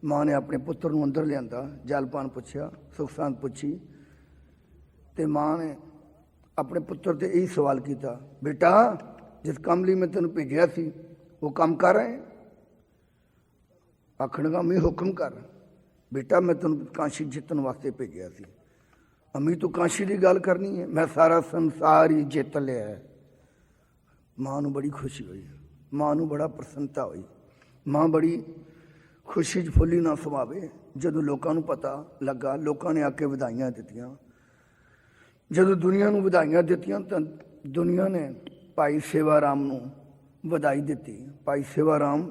मां ने अपने पुत्र नूं अंदर लिया, जलपान पुछया, सुख सांद पुछी, तो मां ने अपने पुत्र से यही सवाल किया, बेटा जिस काम लिए मैं तेन भेजा सी वो काम कर रहे? आखण गा मैं हुक्म कर। बेटा मैं तेन काशी जितन वास्ते भेजा सी। अम्मी तू काशी की गल करनी है? मैं सारा संसार ही जित लिया है। मां नूं बड़ी खुशी हुई, मां नूं बड़ा प्रसन्नता हुई। मां बड़ी खुशी च फुल्ली ना समावे जदों लोकां नूं पता लगा, लोकां ने आके वधाइयां दित्तियां। जदों दुनिया नूं वधाइयां दित्तियां तां दुनिया ने भाई सेवा राम नूं वधाई दित्ती। भाई सेवा राम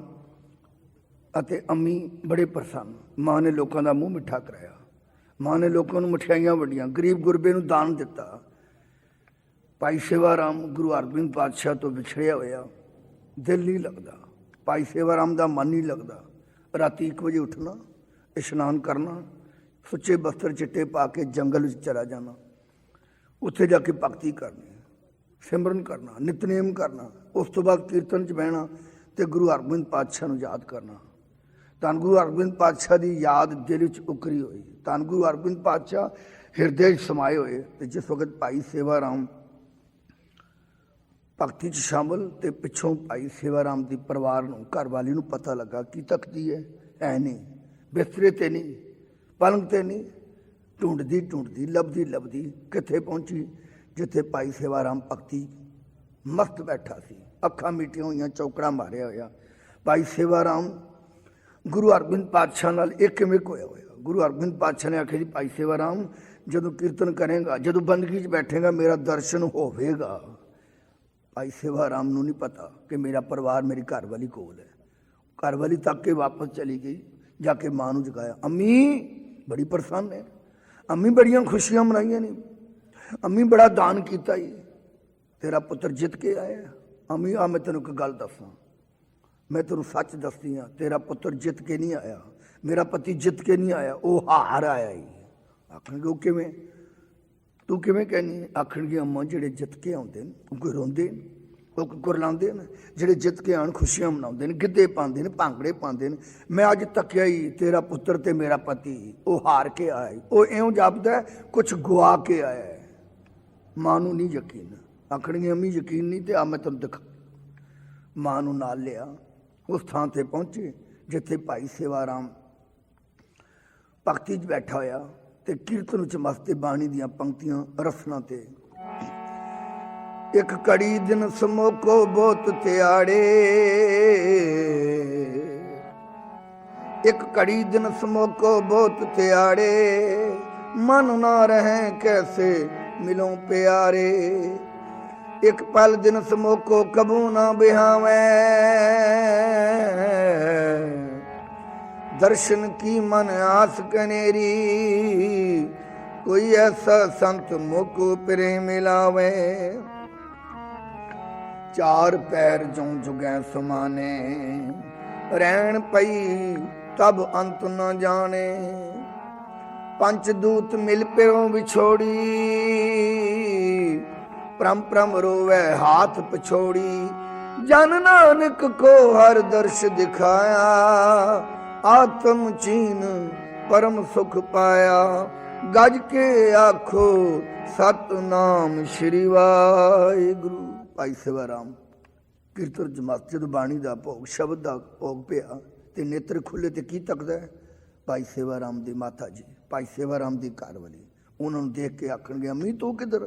अते अम्मी बड़े प्रसन्न। मां ने लोकां दा मूँह मिठा कराया, मां ने लोकां नूं मठियाइयां वंडियां, गरीब गुरबे नूं दान दिता। भाई सेवा राम गुरु हरगोबिंद पातशाह तो विछड़िया होया दिल नहीं लगता, भाई सेवा राम का मन नहीं लगता। राती 1 बजे उठना, इशनान करना, सुच्चे बस्तर चिट्टे पा के जंगल चला जाना, उत्थे जाके भगती करनी, सिमरन करना, नितनेम करना, उस तो बाद कीर्तन च बहना तो गुरु हरगोबिंद पातशाह नूं याद करना। धन गुरु हरगोबिंद पातशाह की याद दिल च उकरी हुई, धन गुरु हरगोबिंद पातशाह हिरदे समाए हुए। तो जिस वक्त भाई सेवा राम भगती च शामिल तो पिछों भाई सेवा राम की परिवार नूं, घर वाली नूं पता लगा कि तकदी है नहीं, बिस्तरे ते नहीं, पलंग ते नहीं, ढूंढदी ढूंढदी लभदी लभदी कित्थे पहुंची जिथे भाई सेवा राम भगती मस्त बैठा सी, अखां मीटियां हुई, चौकड़ा मारिया होया। भाई सेवा राम गुरु हरगोबिंद पातशाह नाल एक किवें होया होया। गुरु हरगोबिंद पातशाह ने आखिया जी भाई सेवा राम जदों कीर्तन करेगा, जदों बंदगी च बैठेगा, मेरा दर्शन होवेगा। भाई सेवा राम नूं नहीं पता कि मेरा परिवार मेरी घर वाली कोल है। घर वाली तक के वापस चली गई, जाके मां नूं जगाया। अम्मी बड़ी प्रसन्न है, अम्मी बड़ियां खुशियां मनाइयां ने, अम्मी बड़ा दान किया ही, तेरा पुत्र जित के आया। अम्मी आ मैं तेन एक गल दसा, मैं तेन सच दसदी हाँ, तेरा पुत्र जित के नहीं आया, मेरा पति जित के नहीं आया, वो हार आया ही। आखणगे वो किवें, तू किवें कहनी? आखणगे अम्मा जिहड़े जित के आउंदे ने वो कोई रोंदे ने, वो कोई कुरलांदे ने, जिहड़े जित के आण खुशियां मनाउंदे ने, गिद्धे पाउंदे ने, भांगड़े पाउंदे ने। मैं अज तकिया ही, तेरा पुत्र ते मेरा पति वो हार के आया, वो इउं जापदा कुछ गुआ के आया है। मां नूं नहीं यकीन। आखणगे अम्मी यकीन नहीं, तो आ मैं तैनूं दिखा। मां नूं नाल लिया, उस थां ते पहुंचे जिथे भाई सेवा राम भगती च बैठा होया ते कीर्तन च मस्त बाणी दियां पंक्तियां रसना ते। एक कड़ी दिन समोको बहुत त्याड़े, एक कड़ी दिन समोको बहुत त्याड़े, मन ना रहे कैसे मिलो प्यारे। एक पल दिन समोको कबू ना बिहावे, दर्शन की मन आस कनेरी, कोई ऐसा संत मोको प्रेम मिलावे। चार पैर जो जुगै समाने, रैन पई तब अंत न जाने। पंचदूत मिल प्यो बिछोड़ी, प्रम प्रम रोवे हाथ पछोड़ी। जन नानक को हर दर्श दिखाया, आत्म चीन परम सुख पाया। गज के आखो सतनाम श्री वाहिगुरु। भाई सेवा राम कीर्तन जमात जदों बाणी दा भोग शब्द दा भोग पिया ते नेत्र खुले ते की तकदा है? भाई सेवा राम दी माता जी, भाई सेवा राम दी घर वाली, उन्होंने देख के आखणगे अम्मी तू किधर?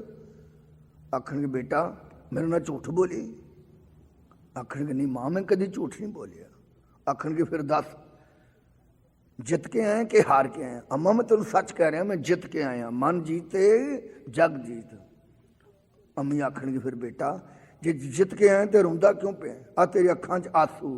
आखणगे बेटा मेरे नाल झूठ बोली? आखणगे नहीं मां मैं कदी झूठ नहीं बोलिया। आखणगे फिर दस जित के आए कि हार के आए? अम्मा मैं तेन सच कह रहा, मैं जित के आया, मन जीते जग जीत। अम्मी आखणगे फिर बेटा जे जित के आए तो रोंदा क्यों पे? आ तेरी अखां च आंसू,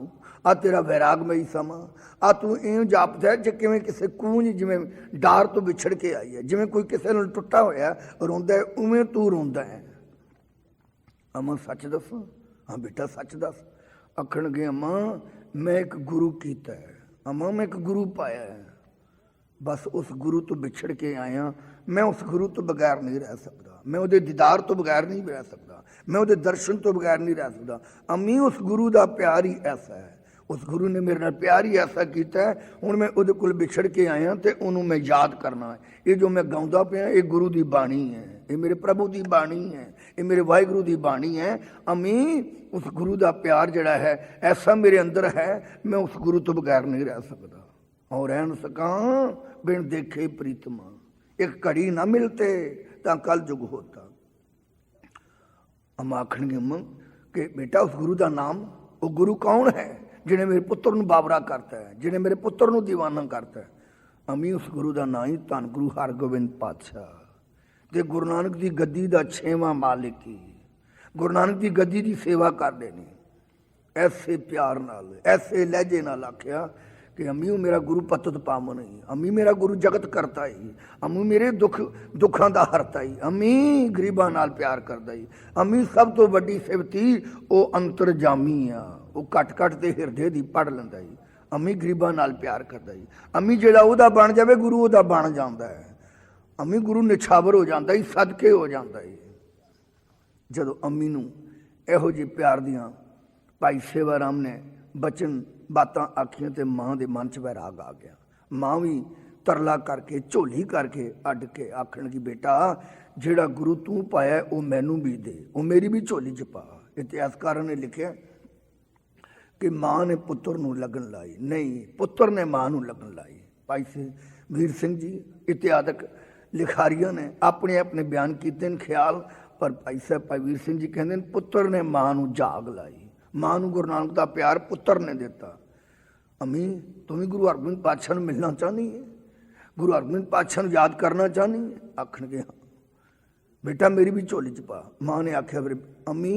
आ तेरा वैरागमई समा, आ तू इं जापदा जे किवें किसी कूंज जिवें डार तो विछड़ के आई है, जिवें कोई किसी नाल टुੱਟਾ होया रोंदा है, उवें तू रोंदा है। अम्मा सच दस? हाँ बेटा सच दस। आखणगे अम्मा मैं एक गुरु कीता है, अम्मा मैं एक गुरु पाया है, बस उस गुरु तो बिछड़ के आया, मैं उस गुरु तो बगैर नहीं रह सकता, मैं उहदे दीदार तो बगैर नहीं रह सकता, मैं उहदे दर्शन तो बगैर नहीं रह सकता। अम्मी उस गुरु का प्यार ही ऐसा है, उस गुरु ने मेरे नाल प्यार ही ऐसा किया है, हुण मैं उहदे कोल बिछड़ के आया तो उन्होंने मैं याद करना है। ये जो मैं गाउंदा पिया ये गुरु की बाणी है, ये मेरे प्रभु की बाणी है, ये मेरे वाहिगुरु की बाणी है। अम्मी उस गुरु का प्यार जिहड़ा है ऐसा मेरे अंदर है, मैं उस गुरु तो बगैर नहीं रह सकता। और रह न सका बिन देखे प्रीतमा, एक घड़ी ना मिलते तो कल जुग होता। अम्मा आखणगे अम्मा कि बेटा उस गुरु का नाम, वो गुरु कौन है जिन्हें मेरे पुत्र नूं बाबरा करता है, जिन्हें मेरे पुत्र नूं दीवाना करता है? अम्मी उस गुरु का नाम ही धन गुरु हरगोबिंद पातशाह ते गुरु नानक की गद्दी का 6वां मालिक ही, गुरु नानक की गद्दी की सेवा कर देनी। ऐसे प्यार नाल ऐसे लहजे नाल आख्या कि अम्मी मेरा गुरु पतत पावन ही, अम्मी मेरा गुरु जगत करता ही, अम्मी मेरे दुखों का हरता ही, अम्मी गरीबां नाल प्यार करता ही, अम्मी सब तो वड्डी सिफती वो अंतरजामी आ, वो घट घट के हिरदे की पढ़ लेंदा ही। अम्मी गरीबां नाल प्यार करता ही, अम्मी जिहड़ा उहदा बन जावे गुरु उहदा बन जांदा है। अम्मी गुरु निछावर हो जाता ही, सदके हो जाता ही। जदों अम्मी नूं इहो जी प्यार दियां भाई सेवा राम ने बचन बातां आखियां ते मां दे मन च वैराग आ गया। मां भी तरला करके झोली करके अड्ड के आखण की बेटा जिहड़ा गुरु तू पाया वो मैनू भी दे, वो मेरी भी झोली च पा। इतिहासकारां ने लिखिया कि मां ने पुत्र नूं लगन लाई, नहीं पुत्र ने मां नूं लगन लाई। भाई वीर सिंह जी इतिहासक लिखारियों ने अपने अपने बयान किए ख्याल, पर भाई साहब भाई वीर सिंह जी कहते हैं पुत्र ने मां नूं जाग लाई, मां नूं गुरु नानक का प्यार पुत्र ने दिता। अम्मी तुम भी गुरु हरगोबिंद पातशाह नूं मिलना चाहती है? गुरु हरगोबिंद पातशाह नूं याद करना चाहनी है? आखणगे हाँ बेटा मेरी भी झोली च पा। माँ ने आख्या फिर अम्मी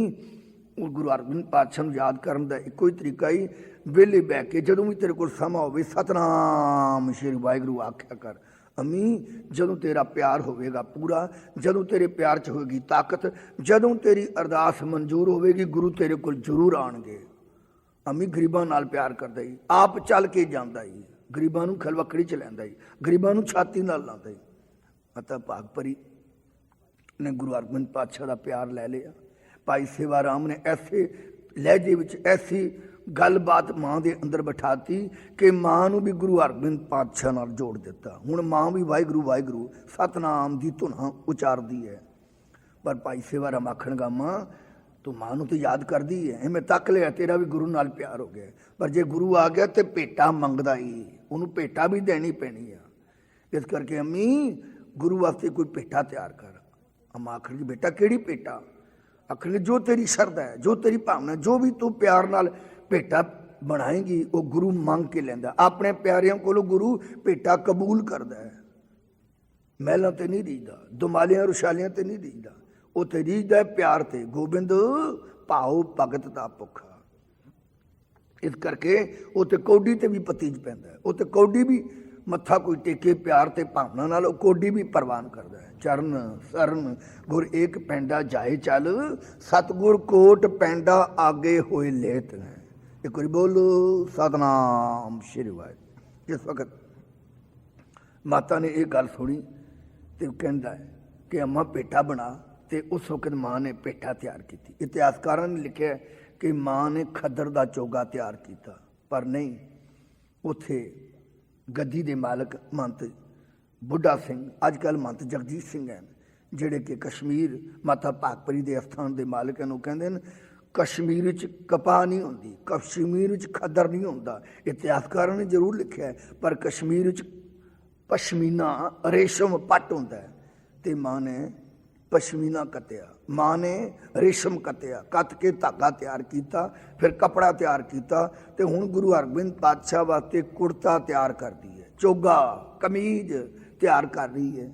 गुरु हरगोबिंद पातशाह नूं याद करन दा इक्को ही तरीका ही वेले बह के जदों भी तेरे कोल समा होवे सतनाम श्री वाहिगुरू आख्या कर। अम्मी जदों तेरा प्यार होवेगा पूरा, जदों तेरे प्यार च होएगी ताकत, जदों तेरी अरदास मंजूर होवेगी गुरु तेरे कोल जरूर आणगे। अम्मी गरीबां नाल प्यार करदा ही, आप चल के जांदा ही, गरीबां नूं खलवकड़ी च लैंदा ही, गरीबां नूं छाती नाल लांदा ही। माता भाग भरी ने गुरु हरगोबिंद पातशाह का प्यार लै लिया। भाई सेवा राम ने ऐसे लहजे विच ऐसी गलबात माँ के अंदर बिठाती कि माँ नूं भी गुरु हरगोबिंद पातशाह नाल जोड़ दिता। हुण माँ भी वाहिगुरू वाहिगुरू सतनाम दी धुन उचारदी है। पर भाई सेवा राम आखणगा माँ तू माँ नूं तो याद करदी है, मैं तक लिया तेरा भी गुरु नाल प्यार हो गया। पर जे गुरु आ गया तो भेटा मंगदा ही, उन्होंने भेटा भी देनी पैनी है। इस करके अम्मी गुरु वास्ते कोई भेटा तैयार कर। अम्मा आखणगी बेटा केड़ी भेटा? आखणगे जो तेरी शरधा है, जो तेरी भावना, जो भी तू प्यार नाल भेटा बनाएगी वो गुरु मंग के लैंदा। अपने प्यारियों कोलों गुरु भेटा कबूल करदा है। महलों ते नहीं रीझदा, दुमालियां रुशालियां ते नहीं रीझदा, वो तो रीझदा है प्यार ते। गोबिंद भाव भगत दा भुखा। इस करके वो तो कौडी ते भी पतीज पैंदा है, वो तो कौडी भी मत्था कोई टेके प्यार ते भावना नाल कोडी भी प्रवान करदा है। चरण शरण गुर एक पैंडा जाए चल, सतगुर कोट पैंडा आगे होए लेत है। एक बार बोलो सतनाम श्री वाहिगुरू। जिस वक्त माता ने एक गल सुनी तो कहता है कि अम्मा पेठा बना, तो उस वक्त माँ ने पेठा तैयार की। इतिहासकारों ने लिखा कि माँ ने खद्दर का चोगा तैयार किया, पर नहीं, उथे गद्दी के मालक महंत बुढ़ा सिंह, अजकल महंत जगजीत सिंह हैं, जिहड़े कि कश्मीर माता भागपरी के अस्थान के मालक हैं। कहते हैं कश्मीर च कपाह नहीं होंदी, कश्मीर च खद्दर नहीं होंदा। इतिहासकारों ने जरूर लिखा है, पर कश्मीर च पशमीना रेशम पट होंदा है। ते माँ ने पशमीना कत्या, माँ ने रेशम कत्या, कत के धागा तैयार किया, फिर कपड़ा तैयार किया, तो हुण गुरु हरगोबिंद पातशाह वास्ते कुर्ता तैयार कर दी है, चोगा कमीज तैयार कर रही है।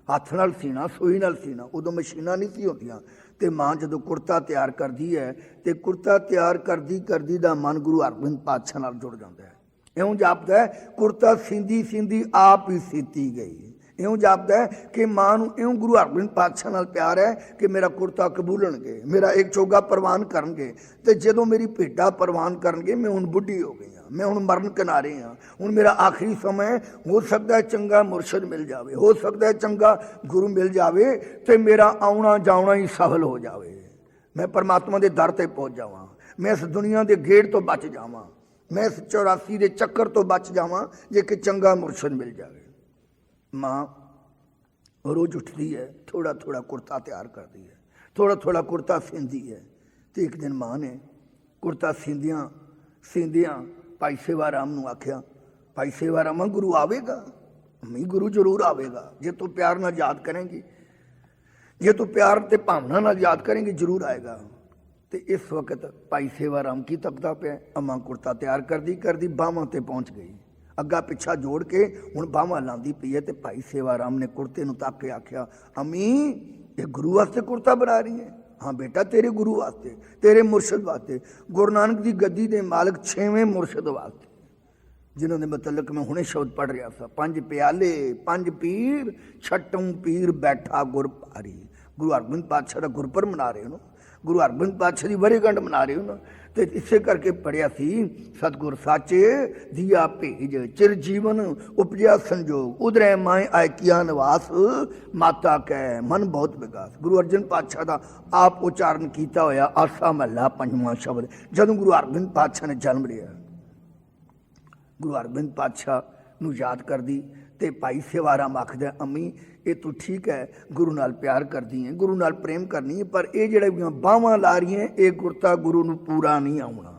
हथ नाल सीना, सूई नाल सीना, उदों मशीनां नहीं सी होंदियां। तो माँ जदों कुर्ता तैयार करती है तो कुर्ता तैयार करदी करदी दा मन गुरु हरगोबिंद पातशाह नाल जुड़ जाता है। इउं जापदा है कुर्ता सींदी सींदी आप ही सीती गई। इउं जापदा है कि माँ नूं इउं गुरु हरगोबिंद पातशाह नाल प्यार है कि मेरा कुर्ता कबूलणगे, मेरा एक चोगा प्रवान करनगे। तो जदों मेरी भेटा प्रवान करनगे, मैं हुण बुढ़ी हो गई हाँ, मैं हुण मरण किनारे हाँ, हुण मेरा आखिरी समय, हो सकता है चंगा मुरशद मिल जाए, हो सकता है चंगा गुरु मिल जाए, तो मेरा आउणा जाउणा ही सफल हो जाए, मैं परमात्मा के दर ते पहुँच जावां, मैं इस दुनिया के गेड़ तो बच जावां, मैं इस 84 के चक्कर तो बच जावां जे कि चंगा मुरशद मिल जाए। माँ रोज उठती है, थोड़ा थोड़ा कुर्ता तैयार करती है, थोड़ा थोड़ा कुर्ता सींदी है। तो एक दिन माँ ने कुर्ता सींदियाँ सींदियाँ भाई सेवा राम नूं आख्या, भाई सेवा राम गुरु आवेगा? अम्मी गुरु जरूर आवेगा, जे तू प्यार नाल याद करेंगी, जे तू प्यार ते भावना नाल याद करेंगी जरूर आएगा। तो इस वक्त भाई सेवा राम की तकदा पे, अम्मा कुर्ता तैयार करदी करदी बाहां ते पहुँच गई, अग्गा पिछा जोड़ के हुण बाहां लांदी पई है। तो भाई सेवा राम ने कुर्ते नूं तक के आख्या, अम्मी ये गुरु वास्ते कुर्ता बना रही है? हाँ बेटा तेरे गुरु वास्ते, तेरे मुरशद वास्ते, गुरु नानक की गद्दी के मालक 6वें मुरशद वास्ते, जिन्होंने मतलब मैं हुणे शब्द पढ़ रहा था, 5 प्याले 5 पीर छठों पीर बैठा गुर भारी। गुरु हरगोबिंद पातशाह का गुरपुरब मना रहे हो ना, गुरु हरगोबिंद पातशाह की वरेगंढ मना रहे हो ना। तो इसे करके पढ़िया सी, सतगुर साचे दिया भेज चिर जीवन उपजया संजोग, उधरे माए आय किया निवास, माता कह मन बहुत विकास। गुरु अर्जन पातशाह का आप उच्चारण किया होया आसा महला 5वां शब्द जदों गुरु हरगोबिंद पातशाह ने जन्म लिया। गुरु हरगोबिंद पातशाह नूं याद करदी ते भाई सेवा राम आखदा, अम्मी ये तू ठीक है गुरु नाल प्यार करदी है, गुरु नाल प्रेम करनी है, पर ये जिहड़ियां बाहां ला रही हैं ये कुर्ता गुरु नूं पूरा नहीं आउणा।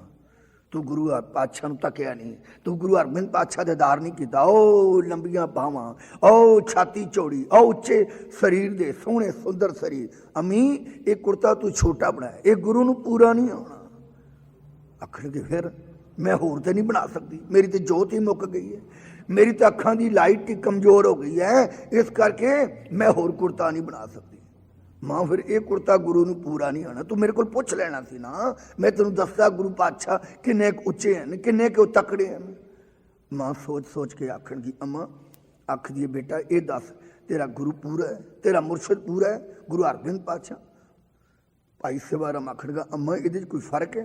तू गुरु पातशाह नूं तकिया नहीं, तू गुरु हरगोबिंद पातशाह दे दार नहीं कीता। ओ लंबियां बाहां, ओ छाती चौड़ी, ओ उच्चे शरीर दे सोहणे सुंदर शरीर, अम्मी ये कुर्ता तू छोटा बनाया, ये गुरु नूं पूरा नहीं आउणा। आखणगे फिर मैं होर तो नहीं बना सकती, मेरी तो जोत ही मुक गई है, मेरी तो अखां की लाइट ही कमज़ोर हो गई है, इस करके मैं होर कुर्ता नहीं बना सकती। मां फिर ये कुर्ता गुरु नूं पूरा नहीं आना, तू मेरे को पुछ लेना सी ना, मैं तेनों दसदा गुरु पातशाह किन्ने उच्चे हैं, किन्ने के तकड़े हैं। मां सोच सोच के आखण की अम्मा आख दी बेटा ये दस तेरा गुरु पूरा है, तेरा मुर्शद पूरा है, गुरु हरगोबिंद पातशाह। भाई सेवाराम आखणगा अम्मा ये कोई फर्क है,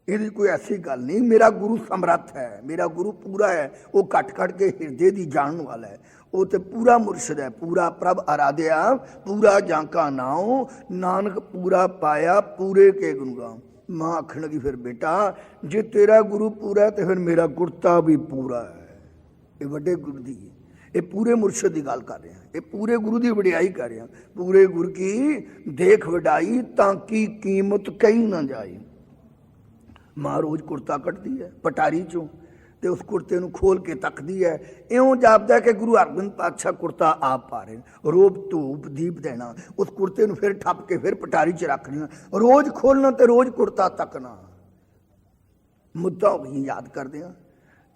ये कोई ऐसी गल नहीं, मेरा गुरु समर्थ है, मेरा गुरु पूरा है, वो कट कट के हिरदे की जानने वाला है, वो तो पूरा मुर्शद है, पूरा प्रभ आराध्या, पूरा जांका नाओ, नानक पूरा पाया पूरे के गुणगान। मां आखण लगी फिर बेटा जे तेरा गुरु पूरा है तो फिर मेरा कुर्ता भी पूरा है। ये वड्डे गुरु दी, ये पूरे मुर्शद की गल कर रहे हैं, ये पूरे गुरु की वडियाई कर रहे हैं, पूरे गुरु की देख वडाई ताकि कीमत कहीं ना जाए। मां रोज कुर्ता कटती है पटारी चों ते उस कुर्ते नूं खोल के तकदी है, इउं जापदा कि गुरु हरगोबिंद पातशाह कुर्ता आप पा रहे, रोब धूप दीप देना, उस कुर्ते नूं फिर ठप के फिर पटारी च रखना, रोज खोलना ते रोज कुर्ता तकना। मुद्दा हो गई याद करदे हां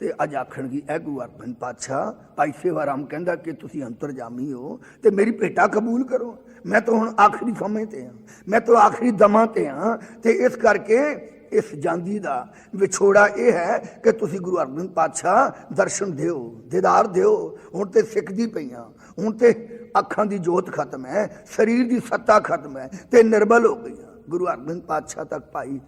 ते अज आखण की ए गुरु हरगोबिंद पातशाह भाई सेवाराम कहंदा कि तुसीं अंतरजामी हो ते मेरी भेटा कबूल करो, मैं तो हुण आखिरी समय ते हां, मैं तो आखिरी दमां ते हां, ते इस करके इस जांदी का विछोड़ा यह है कि तुसीं गुरु हरगोबिंद पातशाह दर्शन दिओ, दीदार दिओ। हुण ते सिकदी पईआं, हुण ते अखां दी जोत खत्म है, शरीर की सत्ता खत्म है, ते निर्बल हो गई। गुरु हरगोबिंद पातशाह तक भाई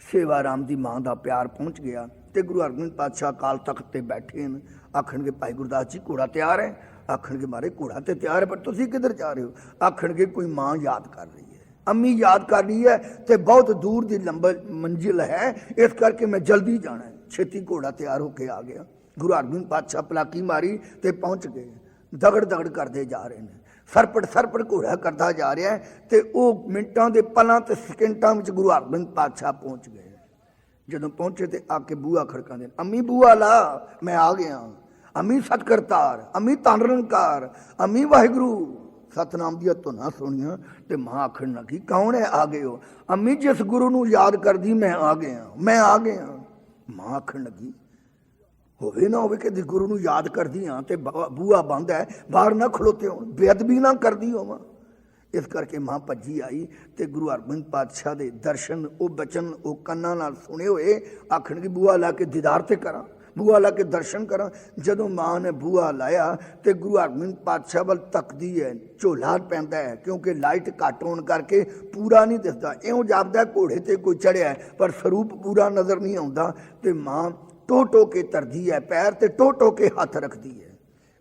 सेवाराम की मां का प्यार पहुँच गया, तो गुरु हरगोबिंद पातशाह अकाल तख्त पर बैठे हैं। आखण के भाई गुरदास जी घोड़ा तैयार है, आखण के मारे घोड़ा तो तैयार है, पर तुसीं किधर जा रहे हो? आखण के कोई मां याद कर रही है, अम्मी याद कर रही है, तो बहुत दूर की लंबा मंजिल है, इस करके मैं जल्दी जाना है। छेती घोड़ा तैयार होके आ गया, गुरु हरगोबिंद पातशाह पलाकी मारी तो पहुँच गए, दगड़ दगड़ करते जा रहे हैं, सरपट घोड़ा करता जा रहा है, तो वह मिनटां के पलों तो सकेंटां में गुरु हरगोबिंद पातशाह पहुँच गए। जदों पहुँचे तो आके बूहा खड़काते, अम्मी बूहा ला, मैं आ गया, अम्मी सतकरतार, अम्मी धन निरंकार, अम्मी वाहिगुरू सतनाम दिया धुना सुनिया। तो मां आखण लगी कौन है आ गए हो? अम्मी जिस गुरु नूं याद कर दी मैं आ गया, मैं आ गया। मां आखण लगी होवे ना होवे कि गुरु नूं याद कर दी हाँ तो बूहा बंद है, बाहर ना खलोते हो, बेअदबी ना कर दी होवां। इस करके मां भज्जी आई तो गुरु हरगोबिंद पातशाह के दर्शन वो बचन वो कन्नां नाल सुने हुए आखण की बूहा ला के दीदार ते करा, बूहा ला के दर्शन करा। जदों मां ने बूहा लाया तो गुरु हरगोबिंद पातशाह वाल तकदी है, झोला पैंदा है, क्योंकि लाइट घट होने करके पूरा नहीं दिसदा, इउं जापदा घोड़े ते कोई चढ़िया है पर स्वरूप पूरा नज़र नहीं आउंदा। ते मां टो टो के तरदी है पैर ते टो टो के हथ रखती है।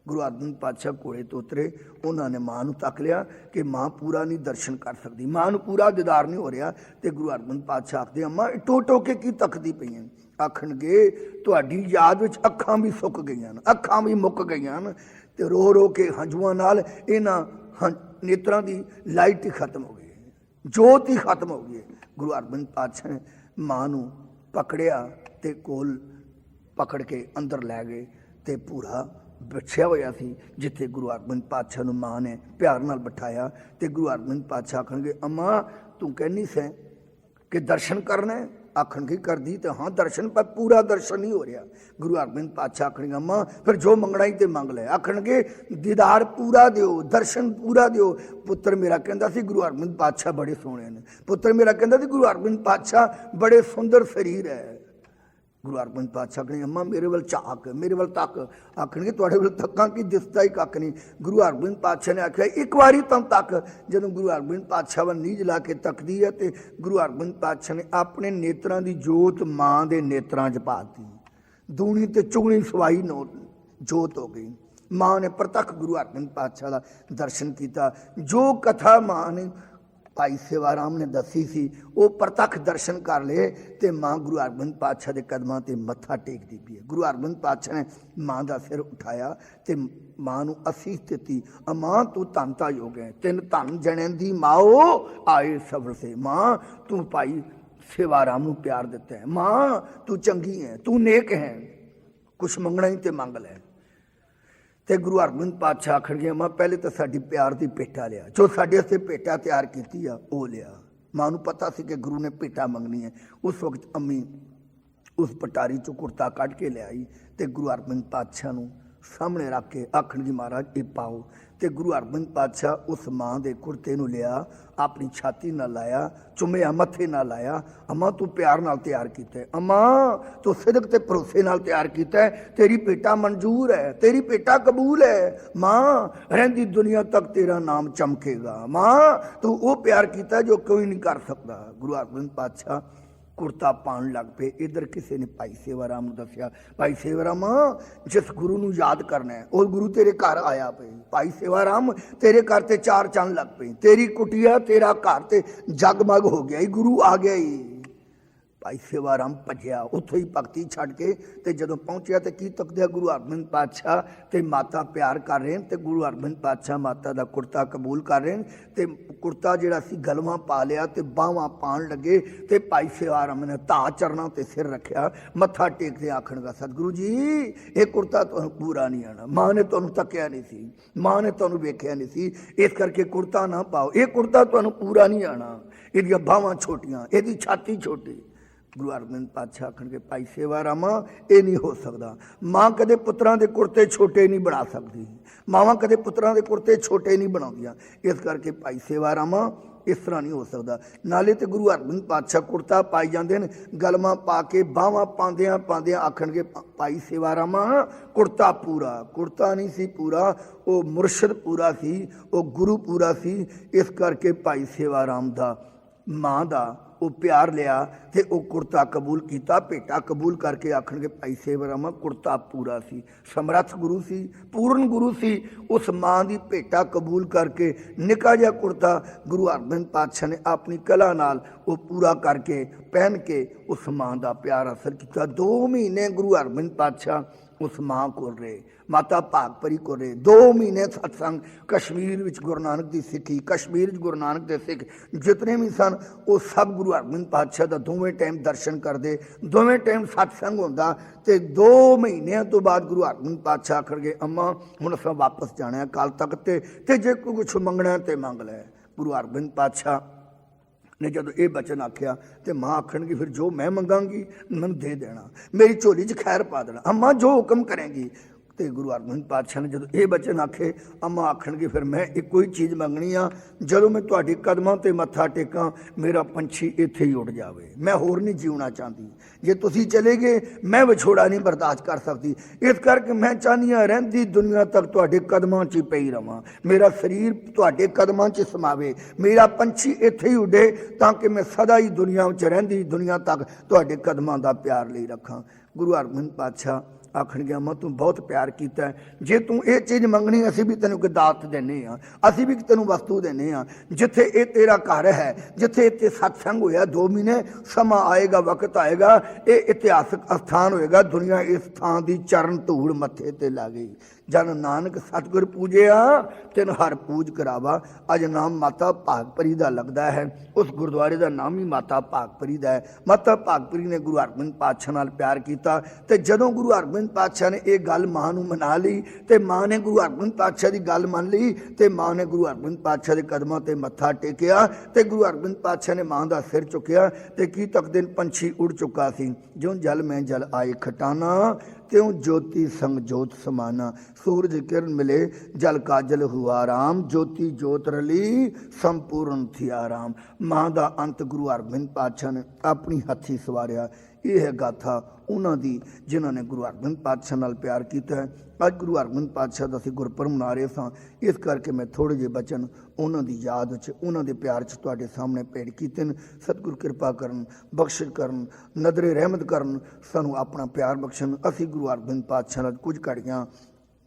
गुरु हरगोबिंद पातशाह घोड़े तो उतरे, उन्होंने मां नूं तक लिया कि मां पूरा नहीं दर्शन कर सकती, मां नूं पूरा दीदार नहीं हो रहा। तो गुरु हरगोबिंद पातशाह आखदे अम्मा टो टो के की तकदी पई है? आखणगे तुहाडी याद विच अखां भी सुक गईयां, अखां भी मुक गईयां, ते रो रो के हंझुआं नाल इन्हां नेत्रां दी लाइट ही खत्म हो गई, जोत ही खत्म हो गई। गुरु हरगोबिंद पातशाह ने मां नूं पकड़िया ते कोल पकड़ के अंदर लै गए, ते पूरा बिछिया होया सी जिथे गुरु हरगोबिंद पातशाह नूं मां ने प्यार नाल बिठाया। ते गुरु हरगोबिंद पातशाह आखणगे अम्मा तू कहनी सै कि दर्शन करना है? आखण की कर दी तो हाँ दर्शन, पर पूरा दर्शन नहीं हो रहा। गुरु हरगोबिंद पातशाह आखणगे अम्मा फिर जो मंगना ही तो मंग ले। आखणगे दीदार पूरा दिओ, दर्शन पूरा दिओ। पुत्र मेरा कहता सी गुरु हरगोबिंद पातशाह बड़े सोहणे ने, पुत्र मेरा कहता सी गुरु हरगोबिंद पातशाह बड़े सुंदर शरीर है। गुरु हरगोबिंद पातशाह कहने अम्मा मेरे वाल झाक, मेरे वाल तक। आखणगे तुहाडे वाल तक्कां कि दिसदा ही कख नहीं। गुरु हरगोबिंद पातशाह ने आख्या एक बारी तुम तक। जदों गुरु हरगोबिंद पातशाह वाल नीज ला के तकदी है तो गुरु हरगोबिंद पातशाह ने अपने नेत्रां दी जोत मां दे नेत्रां च पाती, दूनी ते चुगनी सवाई नो जोत हो गई। मां ने प्रतख गुरु हरगोबिंद पातशाह का दर्शन किया। जो कथा मां ने भाई सेवाराम ने दसी सी वो प्रतख दर्शन कर ले, तो मां गुरु हरगोबिंद पातशाह के कदमां ते मत्था टेकदी पई है। गुरु हरगोबिंद पातशाह ने मां का सिर उठाया तो मां नूं असीस दित्ती, अमां तू धनता योग है, तिन धन जने दी माओ आए सबर से। मां तू भाई सेवाराम नूं प्यार दिता है, मां तू चंगी है, तू नेक है, कुछ मंगना ही तो मंग लै। तो गुरु हरगोबिंद पातशाह आखणगे अम्मा पहले तो साडी प्यार की भेटा लिया, जो साडे वास्ते भेटा तैयार की आ वो लिया। मां नूं पता सी कि गुरु ने भेटा मंगनी है। उस वक्त अम्मी उस पटारी चो कुर्ता कढ़ के ले आई तो गुरु हरगोबिंद पातशाह नूं सामने रख के आखण जी महाराज ये पाओ। तो गुरु हरगोबिंद पातशाह उस माँ के कुर्ते नूं लिया, अपनी छाती ना लाया, चुमिया मत्थे ना लाया। अम्मा तू प्यार नाल तैयार कीता है, अम्मा तू सिदक ते भरोसे नाल तैयार कीता है, तेरी पेटा मंजूर है, तेरी पेटा कबूल है। माँ रहिंदी दुनिया तक तेरा नाम चमकेगा। माँ तू वो प्यार कीता जो कोई नहीं कर सकता। गुरु हरगोबिंद पातशाह कुर्ता पाउण लग पे। इधर किसी ने भाई सेवा राम नूं दस्सिया, भाई सेवा राम जिस गुरु नूं याद करना है और गुरु तेरे घर आया पे। भाई सेवा राम तेरे घर ते चार चंद लग पे, तेरी कुटिया तेरा घर ते जगमग हो गया, गुरु आ गया ही। भाई सेवा राम भजया, उत्थों ही भगती छड्ड के ते जदों पहुंचया तो की तकदे गुरु हरगोबिंद पातशाह ते माता प्यार कर रहे हैं ते गुरु हरगोबिंद पातशाह माता दा कुर्ता कबूल कर रहे हैं ते कुर्ता जिहड़ा सी गलवां पा लिया ते बाहां पाण लगे ते भाई सेवा राम ने धा चरना ते सिर रखिया, मत्था टेकदे आखणगा सतगुरु जी ये कुर्ता तुहानूं पूरा नहीं आना, मां ने तुहानूं तकिया नहीं सी, मां ने तुहानूं वेखिया नहीं सी, इस करके कुर्ता ना पाओ, ये कुर्ता तुहानूं पूरा नहीं आना, इहदियां बाहां छोटियां, इहदी छाती छोटी। गुरु हरगोबिंद पातशाह आखणगे भाई सेवा रामा ये नहीं हो सकता, माँ कदे पुत्रां दे कुर्ते छोटे नहीं बना सकती, मावां कदे पुत्रां दे कुर्ते छोटे नहीं बनाउंदियां, इस करके भाई सेवा रामा इस तरह नहीं हो सकता। नाले तो गुरु हरगोबिंद पातशाह कुर्ता पाई जाते हैं, गलमा पा के बाहां पांदियां पांदियां आखणगे भाई सेवा रामा कुर्ता पूरा, कुर्ता नहीं सी पूरा, वो मुरशद पूरा सी, वो गुरु पूरा सी। इस करके भाई सेवा राम दा माँ दा वो प्यार लिया ते वो कुर्ता कबूल किया, भेटा कबूल करके आखणगे भाई सेवा रामा कुर्ता पूरा सी, समर्थ गुरु सी, पूर्ण गुरु सी। उस माँ की भेटा कबूल करके निका जिहा कुर्ता गुरु हरगोबिंद पातशाह ने अपनी कला नाल वो पूरा करके पहन के उस माँ का प्यार हासिल किया। 2 महीने गुरु हरगोबिंद पातशाह उस माँ को रहे, माता भागपरी को रहे। 2 महीने सत्संग कश्मीर विच गुरु नानक की सिक्खी, कश्मीर गुरु नानक के सिख जितने भी सन वो सब गुरु हरगोबिंद पातशाह का दोवें टाइम दर्शन करते, दोवें टाइम सत्संग होंदा। ते 2 महीनों तो बाद गुरु हरगोबिंद पातशाह आखणगे अम्मा हुण असां वापस जाना है कल तक ते जे कोई कुछ मंगना तो मंग लै। गुरु हरगोबिंद पातशाह ने जदों ये बचन आख्या तो माँ आखणगी फिर जो मैं मंगांगी मैनूं दे देना, मेरी झोली च खैर पा देना, अम्मा जो हुक्म करेंगी। तो गुरु हरगोबिंद पातशाह ने जदों ये बचन आखे अम्मा आखणगी फिर मैं एक ही चीज़ मंगनी आ, जदों मैं तुहाडी कदमां ते मत्था टेकां मेरा पंछी इत्थे ही उड़ जावे, मैं होर नहीं जीवना चाहती, जे तुसीं चले गए मैं विछोड़ा नहीं बर्दाश्त कर सकती, इस करके मैं चाहनी हाँ रहिंदी दुनिया तक तुहाडे कदमां च पई रवां, मेरा शरीर तुहाडे कदमां च समावे, मेरा पंछी इत्थे ही उड़े ताकि मैं सदा ही दुनिया में रहिंदी दुनिया तक तुहाडे कदमां दा प्यार लई रखां। गुरु हरगोबिंद पातशाह आखणगे अम्मा तू बहुत प्यार किया है, जे तू ये चीज़ मंगनी असीं भी तेनों कोई दात देने हाँ, असीं भी तेनों वस्तु देने हाँ, जिथे ये तेरा घर है, जिथे इत्थे सत्संग होया 2 महीने, समा आएगा वक्त आएगा ये इतिहासक स्थान होएगा, दुनिया इस थान की चरण धूड़ मत्थे ते ला गई। जन नानक सतगुर पूजिया तेन हर पूज करावा। अज नाम माता भागपरी का लगता है, उस गुरुद्वारे का नाम ही माता भागपरी का है। माता भागपरी ने गुरु हरगोबिंद पातशाह नाल प्यार किया तो जदों गुरु हरगोबिंद पातशाह ने यह गल मां नूं मना ली तो मां ने गुरु हरगोबिंद पातशाह की गल मान ली तो मां ने गुरु हरगोबिंद पातशाह के कदमां ते मत्था टेकिया तो गुरु हरगोबिंद पातशाह ने मां का सिर चुकिया तो की तकदे पंछी उड़ चुका सी। ज्यों जल में जल आए खटाना त्यों ज्योति संग जोत समाना, सूरज किरण मिले जल काजल हुआ राम, ज्योति जोत रली संपूर्ण थी आराम। मां दा अंत गुरु हरगोबिंद पातशाह ने अपनी हथी सवारिया। ये है गाथा उन्हों की जिन्होंने गुरु हरगोबिंद पातशाह नाल प्यार किया है। अज गुरु हरगोबिंद पातशाह का असीं गुरपुरब मना रहे सां, इस करके मैं थोड़े जे बचन उन्हों की याद च उन्हों के प्यार च तुहाडे सामने भेंट कीते ने। सतगुर कृपा करन, बख्शिश करन, नदरे रहमत करन, सानू अपना प्यार बख्शन। असीं गुरु हरगोबिंद पातशाह नाल कुछ घड़ियां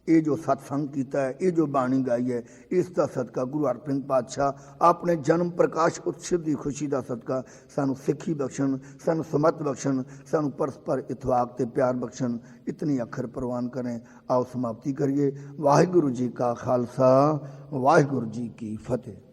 ये जो सत्संग किया है, ये जो बाणी गाई है, इसका सदका गुरु हरगोबिंद पातशाह अपने जन्म प्रकाश उत्सव की खुशी का सदका सानू सिक्खी बख्शन, सानू समत बख्शन, सानू परस्पर इतवाक ते प्यार बख्शन। इतनी अखर प्रवान करें। आओ समाप्ति करिए। वाहिगुरु जी का खालसा, वाहिगुरु जी की फतेह।